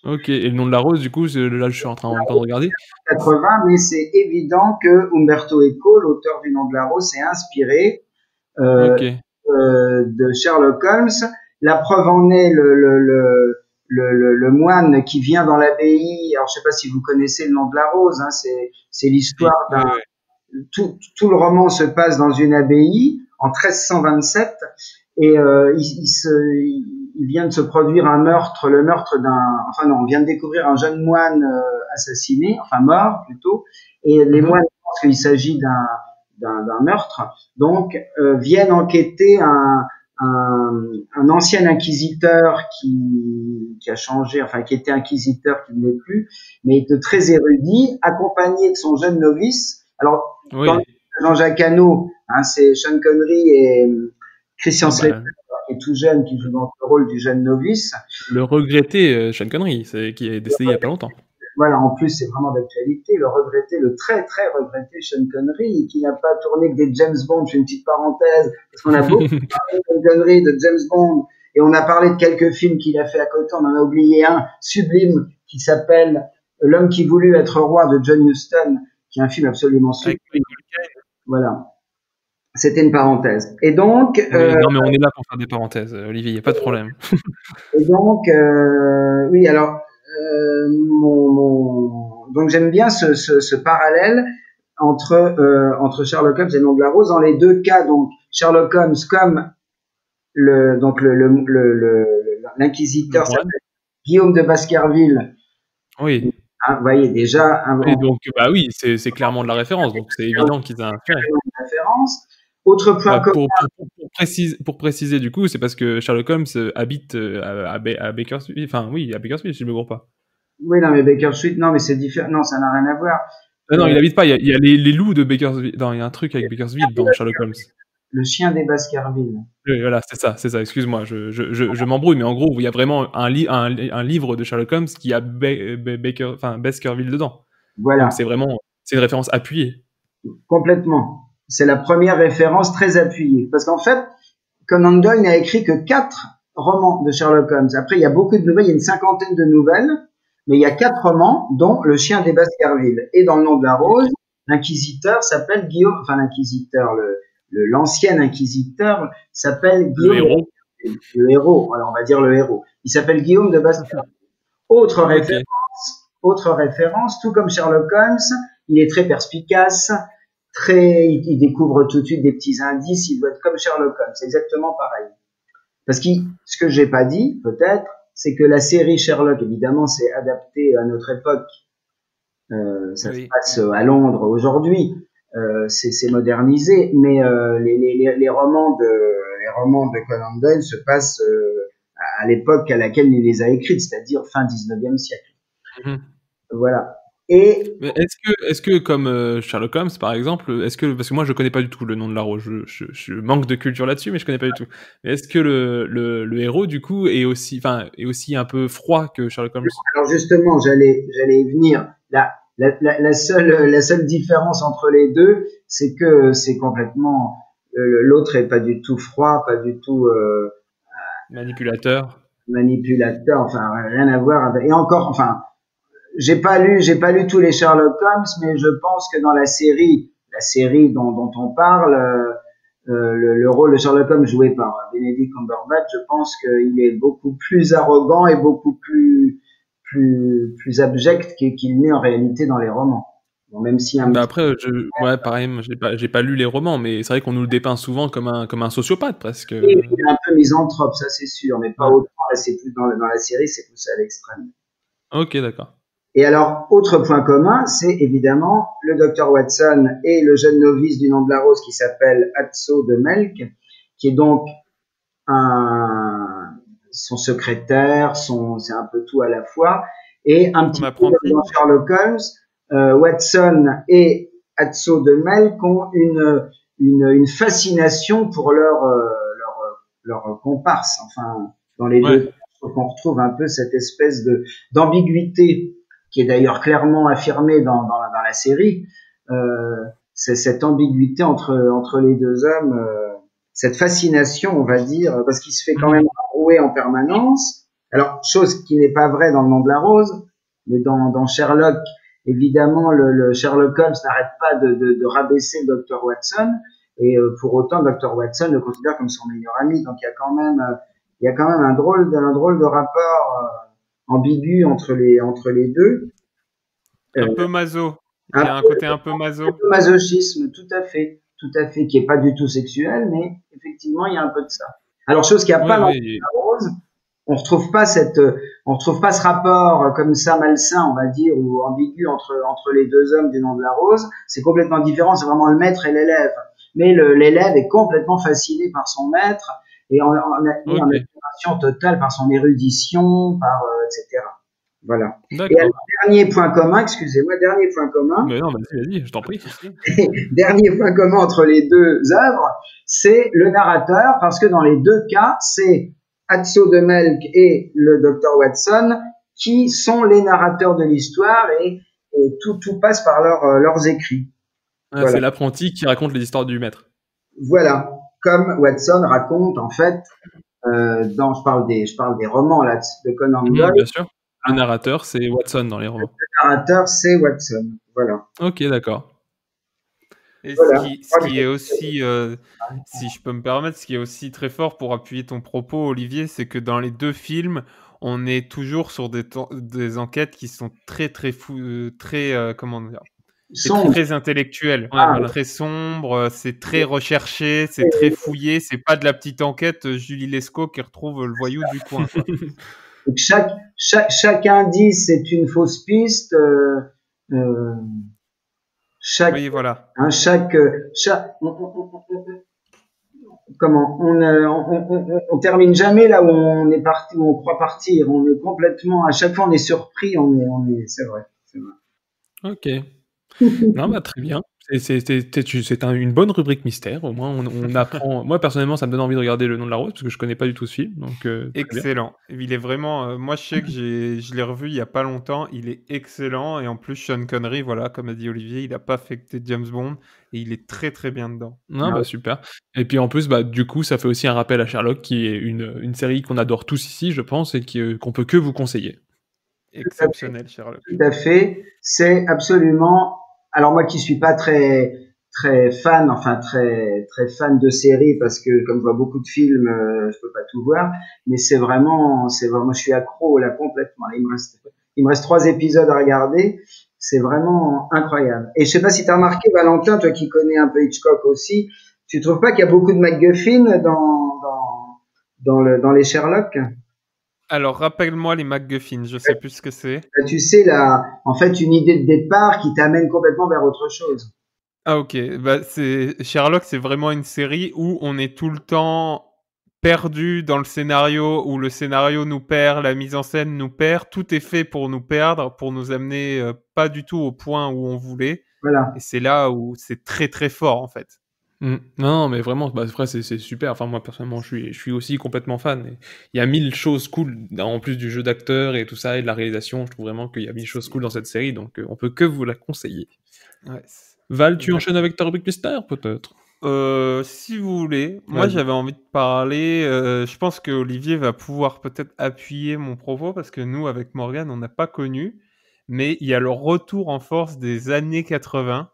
Ok, et Le Nom de la Rose, du coup, là je suis en train de regarder. 80, mais c'est évident que Umberto Eco, l'auteur du Nom de la Rose, s'est inspiré de Sherlock Holmes. La preuve en est le moine qui vient dans l'abbaye. Alors je sais pas si vous connaissez Le Nom de la Rose, hein, c'est l'histoire d'un. Tout le roman se passe dans une abbaye en 1327 et il vient de se produire un meurtre, on vient de découvrir un jeune moine assassiné, enfin mort plutôt, et les moines pensent qu'il s'agit d'un meurtre, donc viennent enquêter un ancien inquisiteur qui a changé, enfin qui était inquisiteur, qui ne l'est plus, mais de très érudit, accompagné de son jeune novice. Alors, dans Jean-Jacques Hano, hein, c'est Sean Connery et Christian Slater, qui est tout jeune, qui joue dans le rôle du jeune novice. Le regretté Sean Connery, qui est décédé il y a pas longtemps. Voilà, en plus, c'est vraiment d'actualité. Le très, très regretté Sean Connery, qui n'a pas tourné que des James Bond. Je fais une petite parenthèse, parce qu'on a beaucoup parlé de Sean Connery, de James Bond, et on a parlé de quelques films qu'il a fait à côté. On en a oublié un sublime qui s'appelle L'homme qui voulut être roi de John Huston, qui est un film absolument sublime. Voilà. C'était une parenthèse. Et donc, non, mais on est là pour faire des parenthèses, Olivier, il n'y a pas de problème. Et donc, oui, alors, donc j'aime bien ce parallèle entre Sherlock Holmes et Le Nom de la Rose. Dans les deux cas, donc Sherlock Holmes comme l'inquisiteur s'appelle Guillaume de Baskerville. Oui. Hein, vous voyez déjà. Et donc, bah oui, c'est clairement de la référence, donc c'est évident qu'ils ont fait. Référence. Autre point commun. Pour préciser, du coup, c'est parce que Sherlock Holmes habite à Baker Street. Enfin, oui, à Baker Street, si je ne me gourre pas. Oui, non, mais Baker Street, non, mais c'est différent. Non, ça n'a rien à voir. Non, il habite pas. Il y a les loups de Bakersfield. Non, il y a un truc avec Bakersfield dans Sherlock Holmes. Le chien des Baskerville. Oui, voilà, c'est ça. Excuse-moi, je m'embrouille, mais en gros, il y a vraiment un livre de Sherlock Holmes qui a Baskerville dedans. Voilà. Donc c'est une référence appuyée. Complètement. C'est la première référence très appuyée. Parce qu'en fait, Conan Doyle n'a écrit que 4 romans de Sherlock Holmes. Après, il y a beaucoup de nouvelles, il y a une cinquantaine de nouvelles, mais il y a 4 romans, dont Le chien des Baskerville. Et dans Le Nom de la Rose, l'inquisiteur s'appelle Guillaume, enfin l'inquisiteur, l'ancien inquisiteur s'appelle Guillaume. Le héros. Le héros, alors on va dire le héros. Il s'appelle Guillaume de Baskerville. Autre référence, tout comme Sherlock Holmes, il est très perspicace, il découvre tout de suite des petits indices, il doit être comme Sherlock Holmes, c'est exactement pareil. Parce que ce que j'ai pas dit, peut-être, c'est que la série Sherlock, évidemment, c'est adapté à notre époque. Ça se passe à Londres aujourd'hui. C'est modernisé, mais les romans de Conan Doyle se passent à l'époque à laquelle il les a écrites, c'est-à-dire fin 19e siècle. Mmh. Voilà. Et est-ce que comme Sherlock Holmes par exemple, parce que moi je connais pas du tout Le Nom de la Rose, je manque de culture là-dessus, mais je connais pas du tout. Mais est-ce que le héros du coup est aussi un peu froid que Sherlock Holmes? Alors justement, j'allais y venir. La seule différence entre les deux, c'est que c'est complètement l'autre est pas du tout froid, pas du tout manipulateur, enfin rien à voir avec. Et encore, enfin. J'ai pas lu tous les Sherlock Holmes, mais je pense que dans la série dont on parle, le rôle de Sherlock Holmes joué par Benedict Cumberbatch, je pense qu'il est beaucoup plus arrogant et beaucoup plus abject qu'il n'est en réalité dans les romans. Bon, même si après, pareil, j'ai pas lu les romans, mais c'est vrai qu'on nous le dépeint souvent comme un sociopathe presque. Il est un peu misanthrope, ça c'est sûr, mais pas autant. Là, c'est plus dans la série, c'est poussé à l'extrême. Ok, d'accord. Et alors, autre point commun, c'est évidemment le docteur Watson et le jeune novice du nom de la rose qui s'appelle Atso de Melk, qui est donc son secrétaire, c'est un peu tout à la fois, et un petit peu comme dans Sherlock Holmes, Watson et Atso de Melk ont une fascination pour leur comparse. Enfin, dans les deux, on retrouve un peu cette espèce d'ambiguïté qui est d'ailleurs clairement affirmée dans la série. C'est cette ambiguïté entre les deux hommes, cette fascination, on va dire, parce qu'il se fait quand même enrouer en permanence. Alors, chose qui n'est pas vraie dans le nom de la rose, mais dans Sherlock, évidemment, le Sherlock Holmes n'arrête pas de rabaisser le Dr Watson, et pour autant, Dr Watson le considère comme son meilleur ami. Donc, il y a quand même un drôle de rapport ambigu entre les deux. Un peu maso. Il y a un côté un peu maso. Un peu masochisme, tout à fait, qui est pas du tout sexuel, mais effectivement, il y a un peu de ça. Alors, chose qu'il n'y a pas dans la rose, on retrouve pas ce rapport comme ça malsain, on va dire, ou ambigu entre les deux hommes du nom de la rose. C'est complètement différent, c'est vraiment le maître et l'élève. Mais l'élève est complètement fasciné par son maître et en admiration totale par son érudition, etc. Voilà. D'accord. Et alors, dernier point commun. Mais non, vas-y, je t'en prie. Dernier point commun entre les deux œuvres, c'est le narrateur, parce que dans les deux cas, c'est Atso de Melk et le Dr Watson qui sont les narrateurs de l'histoire et tout passe par leurs écrits. Voilà. C'est l'apprenti qui raconte les histoires du maître. Voilà, comme Watson raconte en fait. Je parle des romans là de Conan Doyle. Bien sûr. Le narrateur, c'est Watson dans les romans. Le narrateur, c'est Watson. Voilà. Ok, d'accord. Et ce qui est aussi, si je peux me permettre, ce qui est aussi très fort pour appuyer ton propos, Olivier, c'est que dans les deux films, on est toujours sur des enquêtes qui sont très comment dire, très intellectuelles, très sombres, c'est très recherché, c'est très fouillé, c'est pas de la petite enquête Julie Lescaut qui retrouve le voyou du coin. Quoi. Donc chaque indice est une fausse piste. Oui, voilà. On termine jamais là où on est parti, où on croit partir. On est complètement, à chaque fois on est surpris. C'est vrai. Ok. Non, très bien. C'est une bonne rubrique mystère. Au moins, on apprend. Moi, personnellement, ça me donne envie de regarder Le Nom de la Rose parce que je connais pas du tout ce film. Donc, excellent. Il est vraiment. Moi, je sais que je l'ai revu il y a pas longtemps. Il est excellent et en plus, Sean Connery, voilà, comme a dit Olivier, il a pas affecté James Bond et il est très très bien dedans. Non, super. Et puis en plus, du coup, ça fait aussi un rappel à Sherlock, qui est une série qu'on adore tous ici, je pense, et qu'on peut que vous conseiller. Exceptionnel, Sherlock. Tout à fait. C'est absolument. Alors moi qui suis pas très fan, enfin très fan de séries parce que comme je vois beaucoup de films, je peux pas tout voir, mais c'est vraiment, je suis accro là complètement. Il me reste 3 épisodes à regarder. C'est vraiment incroyable. Et je sais pas si tu as remarqué, Valentin, toi qui connais un peu Hitchcock aussi, tu trouves pas qu'il y a beaucoup de MacGuffin dans les Sherlock? Alors, rappelle-moi les MacGuffin, je sais plus ce que c'est. Tu sais, en fait, une idée de départ qui t'amène complètement vers autre chose. Ah, ok. Sherlock, c'est vraiment une série où on est tout le temps perdu dans le scénario, où le scénario nous perd, la mise en scène nous perd. Tout est fait pour nous perdre, pour nous amener pas du tout au point où on voulait. Voilà. Et c'est là où c'est très, très fort, en fait. Non, mais vraiment, après, c'est super. Enfin, moi, personnellement, je suis aussi complètement fan. Il y a 1000 choses cool, en plus du jeu d'acteur et tout ça, et de la réalisation. Je trouve vraiment qu'il y a 1000 choses cool dans cette série, donc on peut que vous la conseiller. Ouais, Val, tu enchaînes avec ta rubrique mystère, peut-être? Si vous voulez. Moi, j'avais envie de parler. Je pense que Olivier va pouvoir peut-être appuyer mon propos, parce que nous, avec Morgane, on n'a pas connu. Mais il y a le retour en force des années 80,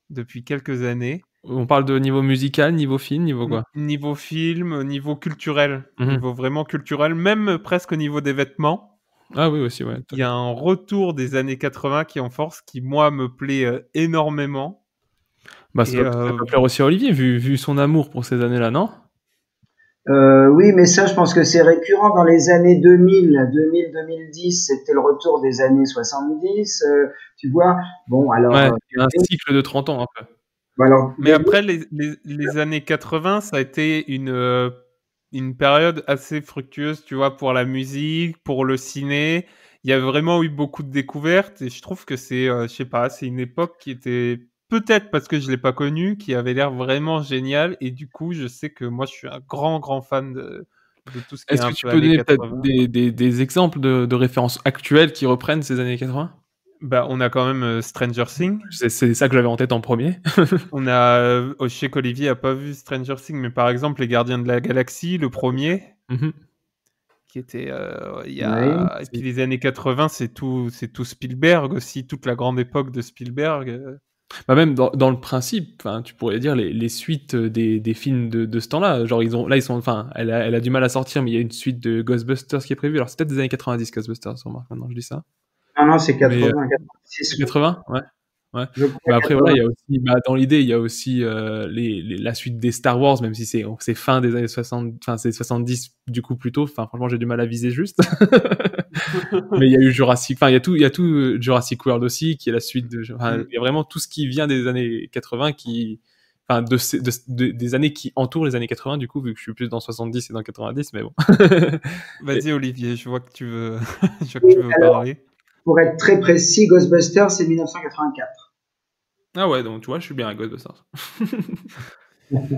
depuis quelques années. On parle de niveau musical, niveau film, niveau quoi? Niveau film, niveau culturel. Niveau vraiment culturel, même presque au niveau des vêtements. Ah oui, aussi, ouais. Il y a un retour des années 80 qui est en force, qui, moi, me plaît énormément. Ça peut plaire aussi à Olivier, vu son amour pour ces années-là, non? Oui, mais ça, je pense que c'est récurrent dans les années 2010, c'était le retour des années 70, tu vois. Bon, alors, Ouais, il y a un cycle de 30 ans un peu. Alors, mais après, les années 80, ça a été une période assez fructueuse, tu vois, pour la musique, pour le ciné. Il y a vraiment eu beaucoup de découvertes et je trouve que c'est, je sais pas, c'est une époque qui était peut-être parce que je l'ai pas connue, qui avait l'air vraiment géniale et du coup, je sais que moi, je suis un grand fan de tout ce qui est Est-ce un que tu peu peux années donner peut-être 80. des exemples de références actuelles qui reprennent ces années 80? Bah, on a quand même Stranger Things. C'est ça que j'avais en tête en premier. On a, je sais qu'Olivier a pas vu Stranger Things, mais par exemple, Les Gardiens de la Galaxie, le premier, qui était, il y oui. a... Et puis les années 80, c'est tout Spielberg aussi, toute la grande époque de Spielberg. Bah même dans le principe, tu pourrais dire les suites des films de ce temps-là. Genre ils sont, elle a du mal à sortir, mais il y a une suite de Ghostbusters qui est prévue. Alors c'est peut-être des années 90 Ghostbusters, remarque maintenant je dis ça. Non, c'est 80, Mais, 86. 80, ouais. Ouais. Bah après voilà, il y a aussi, dans l'idée, il y a aussi la suite des Star Wars, même si c'est fin des années 60, c'est 70 du coup plutôt. Franchement, j'ai du mal à viser juste. Mais il y a eu Jurassic, il y a tout Jurassic World aussi, qui est la suite de. Il y a vraiment tout ce qui vient des années 80 des années qui entourent les années 80 du coup, vu que je suis plus dans 70 et dans 90, mais bon. Vas-y Olivier, je vois que tu veux, parler. Pour être très précis, Ghostbusters, c'est 1984. Ah ouais, donc tu vois, je suis bien à Ghostbusters.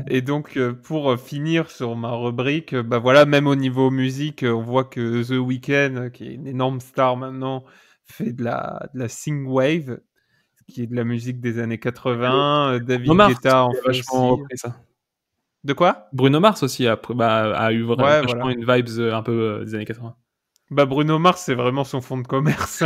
Et donc, pour finir sur ma rubrique, bah voilà, même au niveau musique, on voit que The Weeknd, qui est une énorme star maintenant, fait de la synthwave, qui est de la musique des années 80. David Guetta en fait vachement aussi. repris ça. De quoi? Bruno Mars aussi a eu vraiment vachement voilà. une vibes un peu des années 80. Bah Bruno Mars, c'est vraiment son fond de commerce.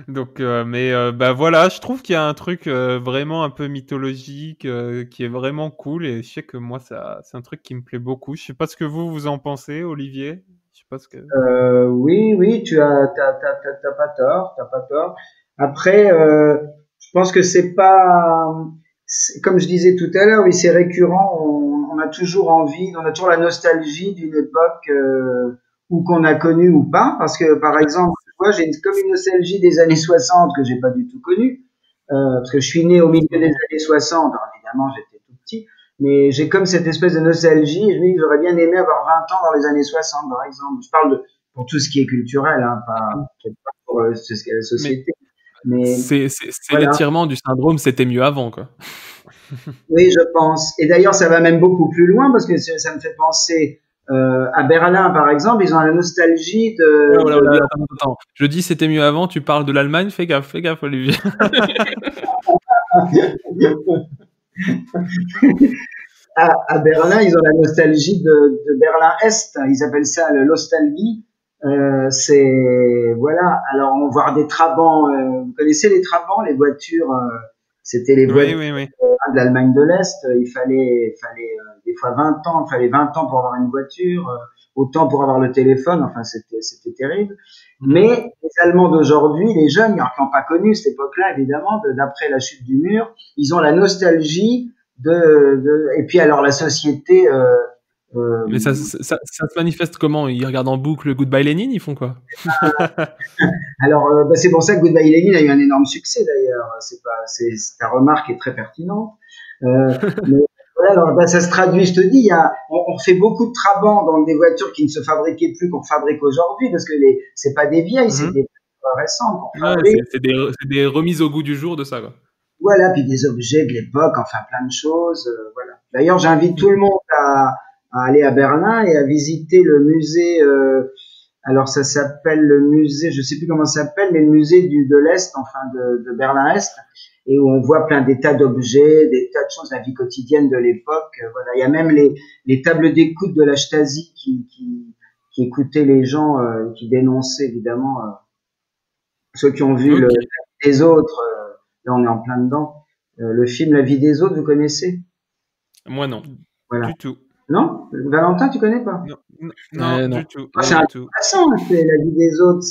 Donc, bah voilà, je trouve qu'il y a un truc vraiment un peu mythologique qui est vraiment cool et je sais que moi, c'est un truc qui me plaît beaucoup. Je sais pas ce que vous en pensez, Olivier. Je sais pas ce que. Oui, t'as pas tort, t'as pas tort. Après, je pense que c'est pas, comme je disais tout à l'heure, oui, c'est récurrent. On a toujours envie, on a toujours la nostalgie d'une époque ou qu'on a connue ou pas. Parce que, par exemple, moi, j'ai comme une nostalgie des années 60 que j'ai pas du tout connue, parce que je suis né au milieu des années 60. Alors, évidemment, j'étais tout petit. Mais j'ai comme cette espèce de nostalgie et je me dis que j'aurais bien aimé avoir 20 ans dans les années 60, par exemple. Je parle pour tout ce qui est culturel, hein, pas pour ce qu'est la société. Mais c'est voilà. l'étirement du syndrome, c'était mieux avant, quoi. Oui, je pense. Et d'ailleurs, ça va même beaucoup plus loin parce que ça me fait penser à Berlin, par exemple. Ils ont la nostalgie de... Attends. Je dis c'était mieux avant, tu parles de l'Allemagne, fais gaffe, Olivier. À Berlin, ils ont la nostalgie de Berlin-Est. Ils appellent ça le nostalgie. C'est voilà. Alors on voit des Trabants. Vous connaissez les Trabants, les voitures. C'était les voitures de l'Allemagne de l'Est. Il fallait des fois 20 ans. Il fallait 20 ans pour avoir une voiture. Autant pour avoir le téléphone. Enfin, c'était terrible. Mais les Allemands d'aujourd'hui, les jeunes, qui n'ont pas connu cette époque-là, évidemment, d'après la chute du mur, ils ont la nostalgie et puis alors la société. Mais ça se manifeste comment? Ils regardent en boucle Goodbye Lénine, ils font quoi? Alors, c'est pour ça que Goodbye Lénine a eu un énorme succès d'ailleurs. Ta remarque est très pertinente. Mais voilà, alors ça se traduit, je te dis, on fait beaucoup de Trabants dans des voitures qui ne se fabriquaient plus qu'on fabrique aujourd'hui parce que c'est pas des vieilles, c'est des voitures récentes qu'on fabrique. C'est des remises au goût du jour de ça, quoi. Voilà, puis des objets de l'époque, enfin plein de choses. Voilà. D'ailleurs, j'invite tout le monde à aller à Berlin et à visiter le musée. Alors ça s'appelle le musée, je sais plus comment ça s'appelle, mais le musée de l'Est, enfin de Berlin-Est, et où on voit plein des tas d'objets, des tas de choses de la vie quotidienne de l'époque. Voilà, il y a même les tables d'écoute de la Stasi qui écoutaient les gens, qui dénonçaient évidemment ceux qui ont vu La vie des autres. Là, on est en plein dedans. Le film La vie des autres, vous connaissez? Moi, non. Voilà. Du tout. Non? Valentin, tu connais pas? Non, du tout. C'est intéressant, c'est La vie des autres.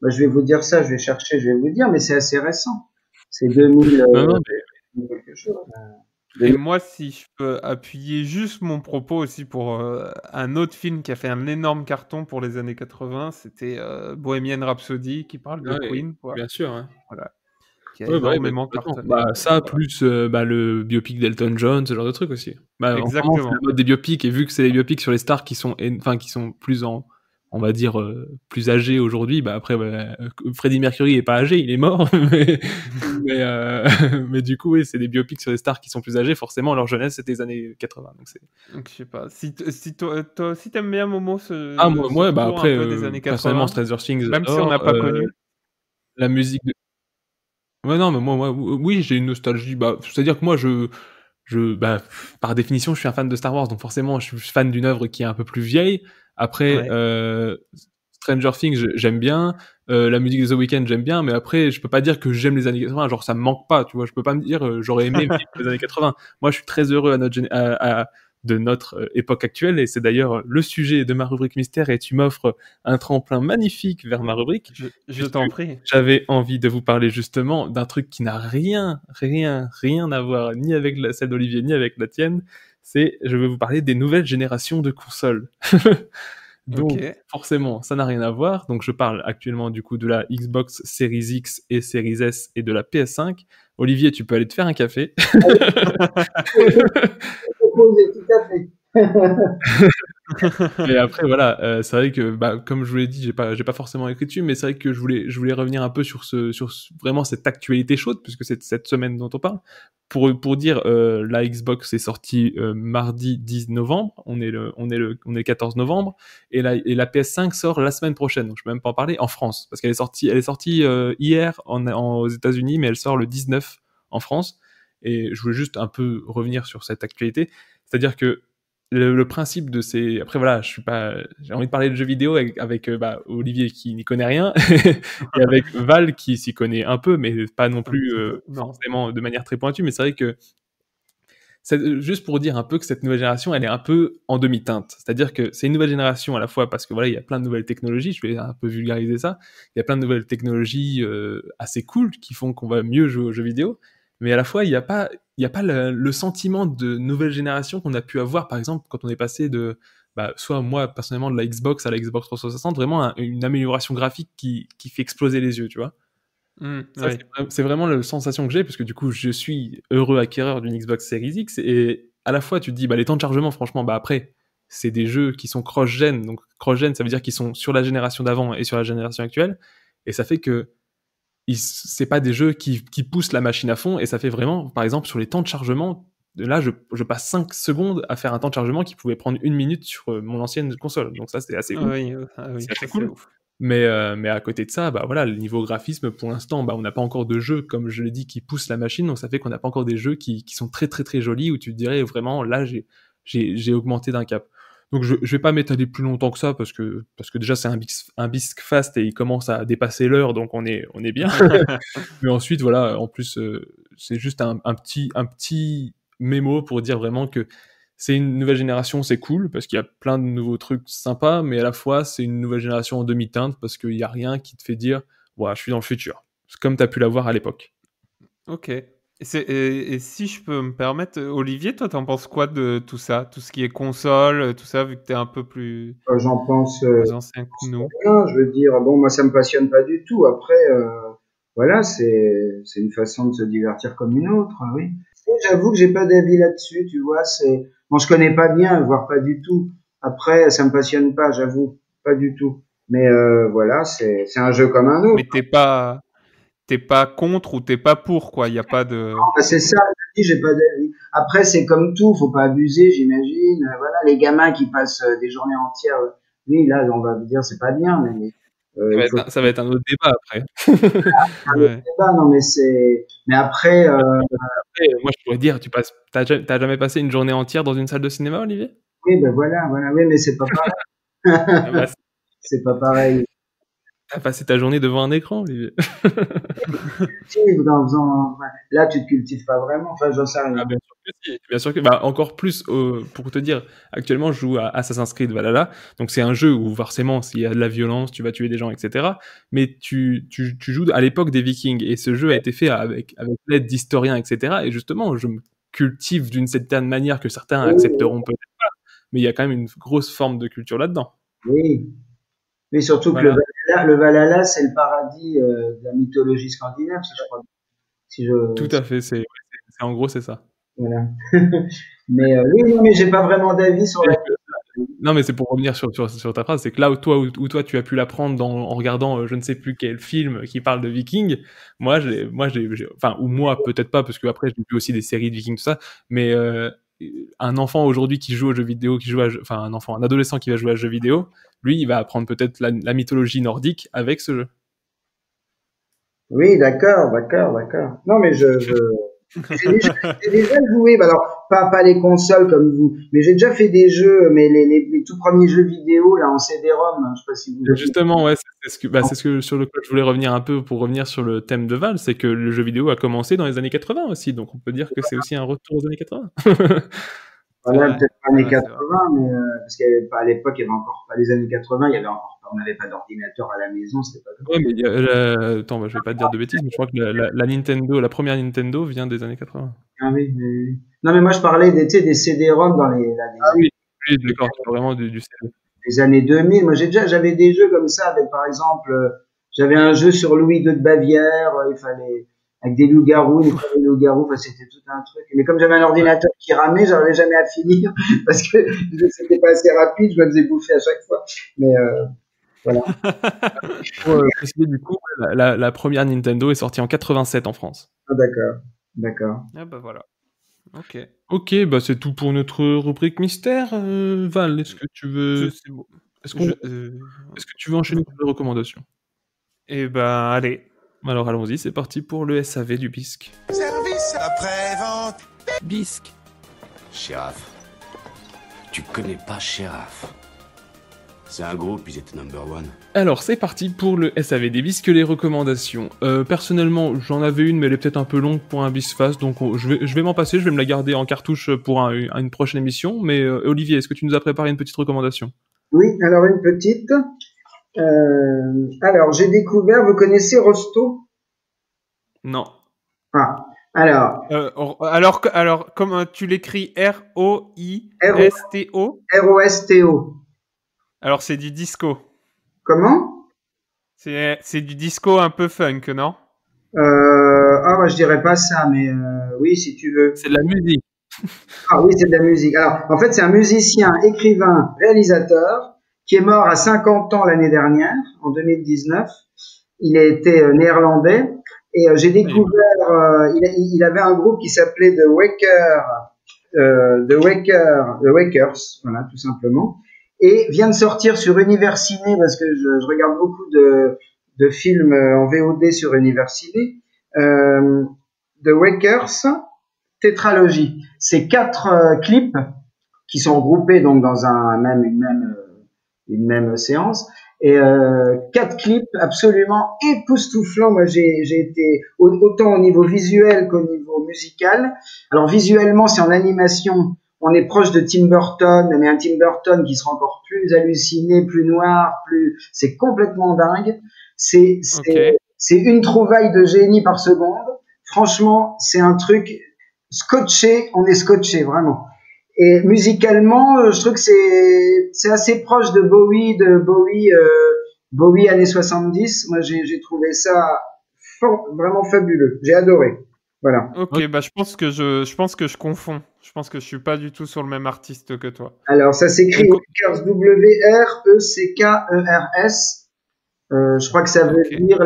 Je vais vous dire ça, je vais chercher, je vais vous dire, mais c'est assez récent. C'est 2000 quelque chose. Et moi, si je peux appuyer juste mon propos aussi pour un autre film qui a fait un énorme carton pour les années 80, c'était Bohemian Rhapsody, qui parle de Ouais, Queen, quoi. bien sûr, ouais. Voilà. Qui a Ouais, bah, ouais, bah, énormément complètement. cartonné. Bah, ça, Voilà. plus le biopic d'Elton John, ce genre de truc aussi. Bah, en ce moment, c'est Exactement. la mode des biopics, et vu que c'est les biopics sur les stars qui sont plus on va dire, plus âgés aujourd'hui, bah après, Freddie Mercury est pas âgé, il est mort, mais du coup, oui, c'est des biopics sur les stars qui sont plus âgés, forcément, leur jeunesse, c'était les années 80, donc c'est... Donc, je sais pas. Si toi aussi t'aimes bien, Momo, Ah, ce moi, bah tour un après, peu des années personnellement, 80, Stranger Things, même si on n'a j'adore, pas connu. la musique de... Ouais, non, mais moi, oui, j'ai une nostalgie, bah, c'est-à-dire que moi, bah, par définition, je suis un fan de Star Wars, donc forcément, je suis fan d'une œuvre qui est un peu plus vieille. Après, Ouais. Stranger Things, j'aime bien. La musique de The Weeknd, j'aime bien, mais après, je peux pas dire que j'aime les années 80, genre ça me manque pas, tu vois. Je peux pas me dire j'aurais aimé vivre les années 80. Moi, je suis très heureux de notre époque actuelle, et c'est d'ailleurs le sujet de ma rubrique mystère, et tu m'offres un tremplin magnifique vers ma rubrique. Je t'en prie. J'avais envie de vous parler justement d'un truc qui n'a rien à voir ni avec celle d'Olivier ni avec la tienne. Je vais vous parler des nouvelles générations de consoles. Donc, Ok. forcément, ça n'a rien à voir. Donc, je parle actuellement du coup de la Xbox Series X et Series S et de la PS5. Olivier, tu peux aller te faire un café. Tout à fait. Et après, voilà, c'est vrai que, bah, comme je vous l'ai dit, j'ai pas forcément écrit dessus, mais c'est vrai que je voulais revenir un peu sur vraiment cette actualité chaude, puisque c'est cette semaine dont on parle. Pour dire, la Xbox est sortie mardi 10 novembre, on est le 14 novembre, et la PS5 sort la semaine prochaine, donc je peux même pas en parler, en France, parce qu'elle est sortie hier aux États-Unis, mais elle sort le 19 en France. Et je voulais juste un peu revenir sur cette actualité, c'est-à-dire que le principe de ces... Après, voilà, j'ai envie de parler de jeux vidéo avec bah, Olivier qui n'y connaît rien, et avec Val qui s'y connaît un peu, mais pas non plus forcément de manière très pointue. Mais c'est vrai que, juste pour dire un peu que cette nouvelle génération, elle est un peu en demi-teinte. C'est-à-dire que c'est une nouvelle génération à la fois parce que voilà, il y a plein de nouvelles technologies, je vais un peu vulgariser ça, il y a plein de nouvelles technologies assez cool qui font qu'on va mieux jouer aux jeux vidéo, mais à la fois, il n'y a pas le sentiment de nouvelle génération qu'on a pu avoir, par exemple, quand on est passé de, bah, soit moi, personnellement, de la Xbox à la Xbox 360, vraiment une amélioration graphique qui fait exploser les yeux, tu vois. Ça, Ouais. c'est vraiment la sensation que j'ai, parce que du coup, je suis heureux acquéreur d'une Xbox Series X, et à la fois, tu te dis, bah, les temps de chargement, franchement, bah, après, c'est des jeux qui sont cross-gen, donc cross-gen, ça veut dire qu'ils sont sur la génération d'avant et sur la génération actuelle, et ça fait que c'est pas des jeux qui poussent la machine à fond, et ça fait vraiment, par exemple, sur les temps de chargement, là, je passe 5 secondes à faire un temps de chargement qui pouvait prendre 1 minute sur mon ancienne console, donc ça, c'est assez ouf. Oui, C'est assez ça, cool. ouf. Mais à côté de ça, bah voilà, le niveau graphisme, pour l'instant, bah, on n'a pas encore de jeux, comme je l'ai dit, qui poussent la machine, donc ça fait qu'on n'a pas encore des jeux qui sont très très très jolis, où tu te dirais vraiment, là, j'ai augmenté d'un cap. Donc je vais pas m'étaler plus longtemps que ça, parce que déjà c'est un bisque fast et il commence à dépasser l'heure, donc on est bien. Mais ensuite, voilà, en plus, c'est juste un petit mémo pour dire vraiment que c'est une nouvelle génération, c'est cool, parce qu'il y a plein de nouveaux trucs sympas, mais à la fois, c'est une nouvelle génération en demi-teinte, parce qu'il n'y a rien qui te fait dire, ouais, je suis dans le futur. C'est comme tu as pu l'avoir à l'époque. Ok. Et si je peux me permettre, Olivier, toi, t'en penses quoi de tout ça? Tout ce qui est console, tout ça, vu que t'es un peu plus J'en pense ancien que nous. rien. Je veux dire, bon, moi, ça me passionne pas du tout. Après, voilà, c'est une façon de se divertir comme une autre, hein, oui. Et j'avoue que j'ai pas d'avis là-dessus, tu vois. Bon, je connais pas bien, voire pas du tout. Après, ça me passionne pas, j'avoue, pas du tout. Mais voilà, c'est un jeu comme un autre. Mais t'es pas contre ou t'es pas pour, quoi. Il y a pas de... C'est ça, je dis, j'ai pas d'avis. Après, c'est comme tout, faut pas abuser, j'imagine. Voilà, les gamins qui passent des journées entières, oui, là, on va me dire, c'est pas bien, mais Ça va être un autre débat après. Ouais. débat, non, mais après, Après, moi, je pourrais dire, t'as jamais passé une journée entière dans une salle de cinéma, Olivier? oui, ben voilà, oui, mais c'est pas pareil. Bah, C'est pas pareil. t'as passé ta journée devant un écran, Olivier. Là, tu te cultives pas vraiment. Enfin, j'en sais rien. Ah, bien sûr que si. Bien sûr que, bah, encore plus, pour te dire, actuellement, je joue à Assassin's Creed Valhalla. Donc, c'est un jeu où, forcément, s'il y a de la violence, tu vas tuer des gens, etc. Mais tu joues à l'époque des Vikings. Et ce jeu a été fait avec l'aide d'historiens, etc. Et justement, je me cultive d'une certaine manière que certains accepteront peut-être pas, mais il y a quand même une grosse forme de culture là-dedans. Oui. Mais surtout que le Valhalla, c'est le paradis de la mythologie scandinave, si je crois. Tout à fait, en gros, c'est ça. Voilà. Mais oui, non, mais j'ai pas vraiment d'avis sur la question. Non, mais c'est pour revenir sur ta phrase, c'est que là où toi tu as pu l'apprendre en regardant je ne sais plus quel film qui parle de Vikings, moi peut-être pas, parce que après j'ai vu aussi des séries de Vikings, tout ça, mais un enfant aujourd'hui qui joue aux jeux vidéo, un adolescent qui va jouer à jeux vidéo, lui il va apprendre peut-être la mythologie nordique avec ce jeu. Oui, d'accord. Non, mais j'ai déjà joué, alors pas les consoles comme vous, mais j'ai déjà fait des jeux, mais les tout premiers jeux vidéo là en CD-ROM, je sais pas si vous. Justement, ouais, c'est ce que sur lequel je voulais revenir un peu pour revenir sur le thème de Val, c'est que le jeu vidéo a commencé dans les années 80 aussi, donc on peut dire que c'est aussi un retour aux années 80. Voilà, peut-être pas les années 80, mais parce qu'à l'époque, il y avait encore pas les années 80, on n'avait pas d'ordinateur à la maison, c'était pas comme ça. Ouais, mais attends, je vais pas te dire de bêtises, mais je crois que la première Nintendo vient des années 80. Ah oui, non, mais moi je parlais des CD-ROM dans oui, d'accord, c'est vraiment du CD. Les années 2000. Moi j'avais des jeux comme ça avec, par exemple, j'avais un jeu sur Louis II de Bavière, il fallait avec des loups-garous, c'était tout un truc. Mais comme j'avais un ordinateur qui ramait, j'arrivais jamais à finir parce que c'était pas assez rapide, je me faisais bouffer à chaque fois. Mais voilà. Pour préciser, du coup, la première Nintendo est sortie en 87 en France. Ah, d'accord. Ah bah voilà. Ok, bah c'est tout pour notre rubrique mystère. Val, est-ce que tu veux... Est-ce que tu veux enchaîner sur les recommandations? Eh ben, allez. Alors allons-y, c'est parti pour le SAV du Bisque. Service après-vente. Bisque. Sheriff. Tu connais pas Sheriff. C'est un groupe, ils étaient number one. Alors c'est parti pour le SAV des Bisques, les recommandations. Personnellement, j'en avais une, mais elle est peut-être un peu longue pour un Bisfast, donc je vais m'en passer, je vais me la garder en cartouche pour une prochaine émission. Mais Olivier, est-ce que tu nous as préparé une petite recommandation? Oui, alors une petite. Alors j'ai découvert, vous connaissez Rosto? Non. Ah, alors. Alors, comment tu l'écris? R-O-I-S-T-O? R-O-S-T-O. Alors, c'est du disco. Comment? C'est du disco un peu funk, non? Moi, je dirais pas ça, mais oui, si tu veux. C'est de la musique. Ah oui, c'est de la musique. Alors, en fait, c'est un musicien, écrivain, réalisateur qui est mort à 50 ans l'année dernière, en 2019. Il a été néerlandais. Et j'ai découvert, il avait un groupe qui s'appelait The Wakers, voilà, tout simplement. Et vient de sortir sur Universiné, parce que je regarde beaucoup de films en VOD sur Universiné. The Wakers, tétralogie. C'est 4 clips qui sont regroupés donc dans une même séance. Et 4 clips absolument époustouflants. Moi, j'ai été autant au niveau visuel qu'au niveau musical. Alors visuellement, c'est en animation. On est proche de Tim Burton, mais un Tim Burton qui sera encore plus halluciné, plus noir, c'est complètement dingue. C'est une trouvaille de génie par seconde. Franchement, c'est un truc scotché. On est scotché, vraiment. Et musicalement, je trouve que c'est assez proche de Bowie années 70. Moi, j'ai trouvé ça vraiment fabuleux. J'ai adoré. Voilà. Ok, bah je pense que je confonds. Je pense que je suis pas du tout sur le même artiste que toi. Alors, ça s'écrit Wakers, W-R-E-C-K-E-R-S. Je crois que ça veut dire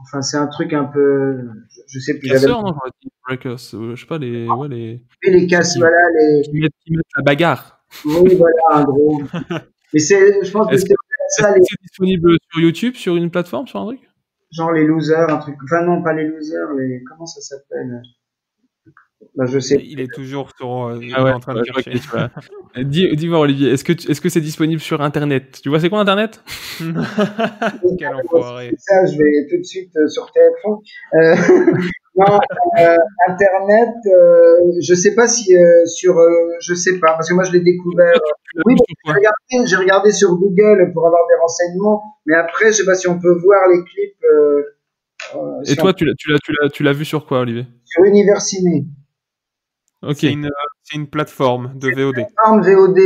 enfin, c'est un truc un peu, je sais plus. Casseurs, non, Breakers, je sais pas, les casseurs, voilà, qui mettent la bagarre. Oui, voilà, en gros. Mais je pense que c'est ça. C'est disponible sur YouTube, sur une plateforme, sur un truc? Genre les losers, un truc. Enfin, non, pas les losers, comment ça s'appelle? Ben, je sais. Il est toujours en train de chercher. Dis-moi, Olivier, est-ce que c'est disponible sur Internet? Tu vois, c'est quoi Internet? Quel enfoiré. Ça, je vais tout de suite sur téléphone. Non, Internet, je sais pas si je sais pas, parce que moi je l'ai découvert. Oui, j'ai regardé sur Google pour avoir des renseignements, mais après, je sais pas si on peut voir les clips. Et toi, tu l'as vu sur quoi, Olivier? sur Univers Ciné. Ok. C'est une plateforme de VOD. Plateforme VOD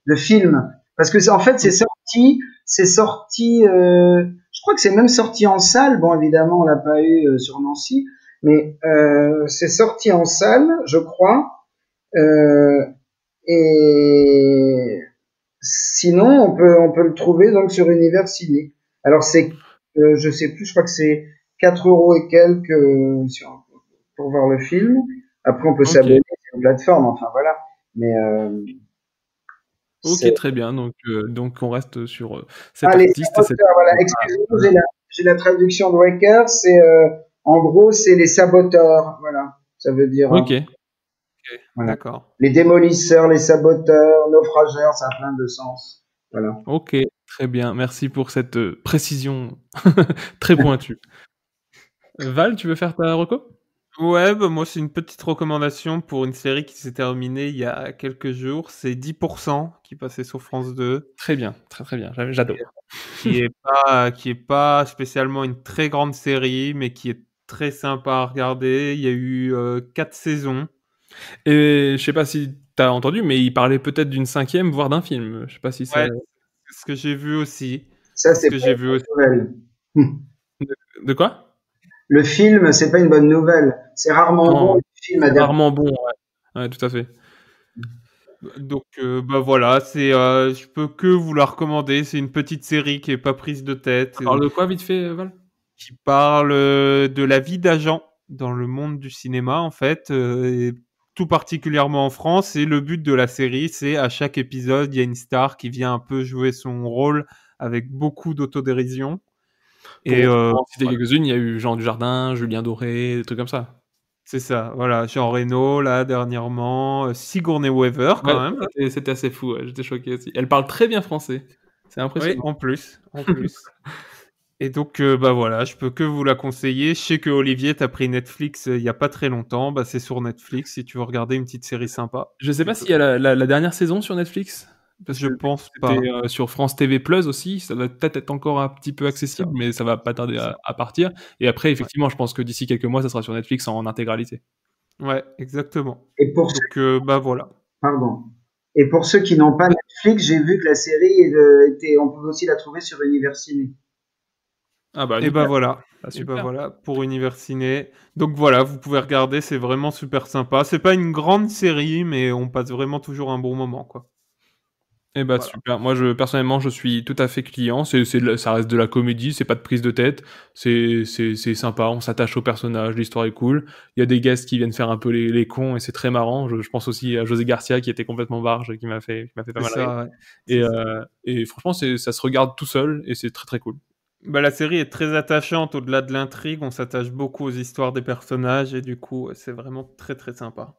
de films. Parce que en fait, c'est sorti, je crois que c'est même sorti en salle. Bon, évidemment, on l'a pas eu sur Nancy, mais c'est sorti en salle, je crois. Et sinon, on peut le trouver donc sur Univers Ciné. Alors c'est, je sais plus, je crois que c'est 4 € et quelques pour voir le film. Après, on peut s'abonner sur une plateforme. Enfin voilà. Mais Ok, très bien. Donc on reste sur cet les artiste. saboteurs, voilà. Excusez-moi, j'ai la traduction de Waker. C'est en gros, c'est les saboteurs. Voilà. Ça veut dire. Ok. Voilà. D'accord. Les démolisseurs, les saboteurs, naufrageurs, ça a plein de sens. Voilà. Ok, très bien. Merci pour cette précision très pointue. Val, tu veux faire ta reco? Ouais, bah moi c'est une petite recommandation pour une série qui s'est terminée il y a quelques jours. C'est 10% qui passait sur France 2. Très bien, très bien. J'adore. Qui est pas spécialement une très grande série, mais qui est très sympa à regarder. Il y a eu 4 saisons. Et je sais pas si t'as entendu, mais il parlait peut-être d'une 5e, voire d'un film. Je sais pas si ça. Ouais, c'est ce que j'ai vu aussi. Ça, c'est ce que j'ai vu aussi. Nouvelle. De quoi? Le film, c'est pas une bonne nouvelle. C'est rarement bon. Le film c'est rarement bon, ouais, tout à fait. Donc, bah voilà, je peux que vous la recommander. C'est une petite série qui est pas prise de tête. Ça parle de quoi, vite fait, Val? Qui parle de la vie d'agent dans le monde du cinéma, en fait, et tout particulièrement en France. Et le but de la série, c'est à chaque épisode, il y a une star qui vient un peu jouer son rôle avec beaucoup d'autodérision. Et pour en citer quelques-unes, il y a eu Jean Dujardin, Julien Doré, des trucs comme ça. C'est ça, voilà. Jean Reno, là, dernièrement. Sigourney Weaver, quand même. C'était assez fou, ouais, j'étais choqué aussi. Elle parle très bien français. C'est impressionnant. Oui, en plus. Et donc, bah voilà, je peux que vous la conseiller. Je sais que Olivier, t'as pris Netflix il y a pas très longtemps. Bah, c'est sur Netflix si tu veux regarder une petite série sympa. Je sais pas s'il y a la dernière saison sur Netflix. Parce que je pense pas. C'était sur France TV Plus aussi, ça va peut-être être encore un petit peu accessible, mais ça va pas tarder à partir. Et après, effectivement, je pense que d'ici quelques mois, ça sera sur Netflix en intégralité. Ouais, exactement. Et pour bah voilà. Pardon. Et pour ceux qui n'ont pas Netflix, j'ai vu que la série on pouvait aussi la trouver sur Univers Ciné. Ah bah, et bah voilà. Ah, et bah voilà pour Univers Ciné. Donc voilà, vous pouvez regarder, c'est vraiment super sympa. C'est pas une grande série, mais on passe vraiment toujours un bon moment, quoi. Eh bah voilà. Super. Moi, personnellement, je suis tout à fait client. Ça reste de la comédie, c'est pas de prise de tête. C'est sympa, on s'attache au personnage, l'histoire est cool. Il y a des guests qui viennent faire un peu les cons et c'est très marrant. Je pense aussi à José Garcia qui était complètement barge, qui m'a fait pas mal rire. Ouais. Et franchement, ça se regarde tout seul et c'est très très cool. Bah, la série est très attachante au-delà de l'intrigue. On s'attache beaucoup aux histoires des personnages et du coup, c'est vraiment très très sympa.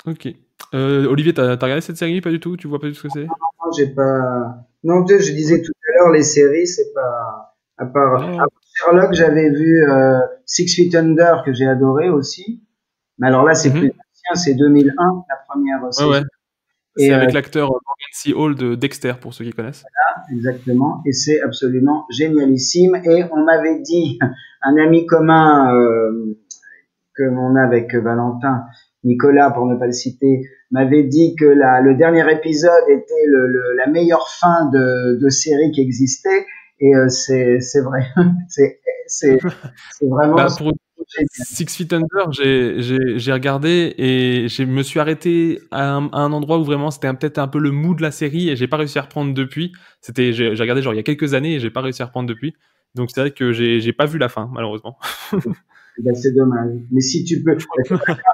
Ok. Olivier, t'as regardé cette série? Pas du tout? Tu vois pas du tout ce que c'est? Non, j'ai pas. Non, je disais tout à l'heure, les séries, c'est pas. À part Sherlock, j'avais vu Six Feet Under que j'ai adoré aussi. Mais alors là, c'est plus ancien, c'est 2001, la première série. Ouais. C'est avec l'acteur Morgan C. Hall de Dexter, pour ceux qui connaissent. Voilà, exactement. Et c'est absolument génialissime. Et on m'avait dit, un ami commun que l'on a avec Valentin, Nicolas, pour ne pas le citer, m'avait dit que le dernier épisode était la meilleure fin de série qui existait. Et c'est vrai. c'est vraiment. Bah, pour Six Feet Under, j'ai regardé et je me suis arrêté à un endroit où vraiment c'était peut-être un peu le mou de la série et j'ai pas réussi à reprendre depuis. J'ai regardé genre il y a quelques années et j'ai pas réussi à reprendre depuis. Donc c'est vrai que j'ai pas vu la fin, malheureusement. Ben, c'est dommage. Mais si tu peux.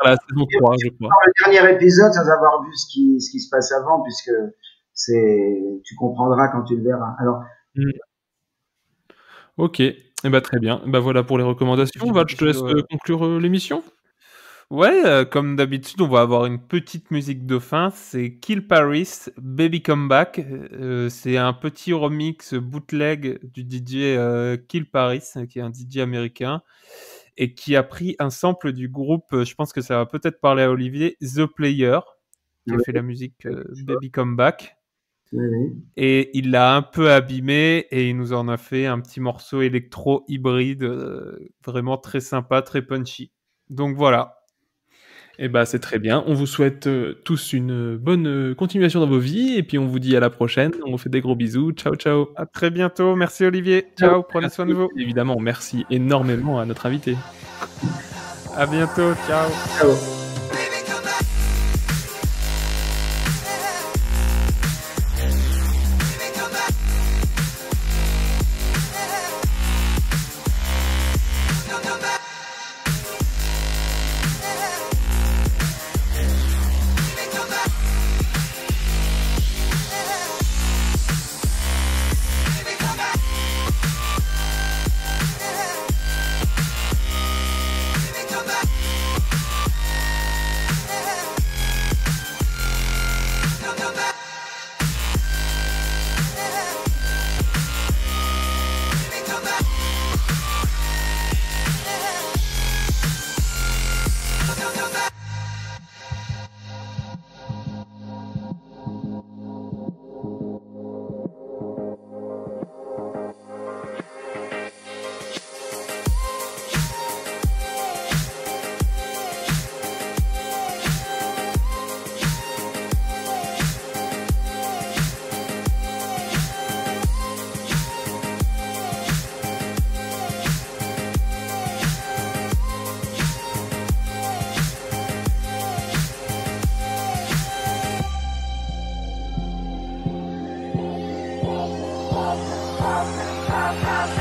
La saison 3, je crois. Le dernier épisode sans avoir vu ce qui se passe avant, puisque tu comprendras quand tu le verras. Alors. Ok. Eh ben, très bien. Bah voilà pour les recommandations. Val, je te laisse conclure l'émission. Ouais, comme d'habitude, on va avoir une petite musique de fin. C'est Kill Paris, Baby Come Back. C'est un petit remix bootleg du DJ Kill Paris, qui est un DJ américain, et qui a pris un sample du groupe, je pense que ça va peut-être parler à Olivier, The Player, qui a fait la musique Baby Come Back. Et il l'a un peu abîmé et il nous en a fait un petit morceau électro hybride, vraiment très sympa, très punchy. Donc voilà. Et bah, c'est très bien. On vous souhaite tous une bonne continuation dans vos vies et puis on vous dit à la prochaine. On vous fait des gros bisous. Ciao, ciao. À très bientôt. Merci Olivier. Ciao. Prenez soin de vous. Évidemment, merci énormément à notre invité. À bientôt. Ciao. Ciao. Bye.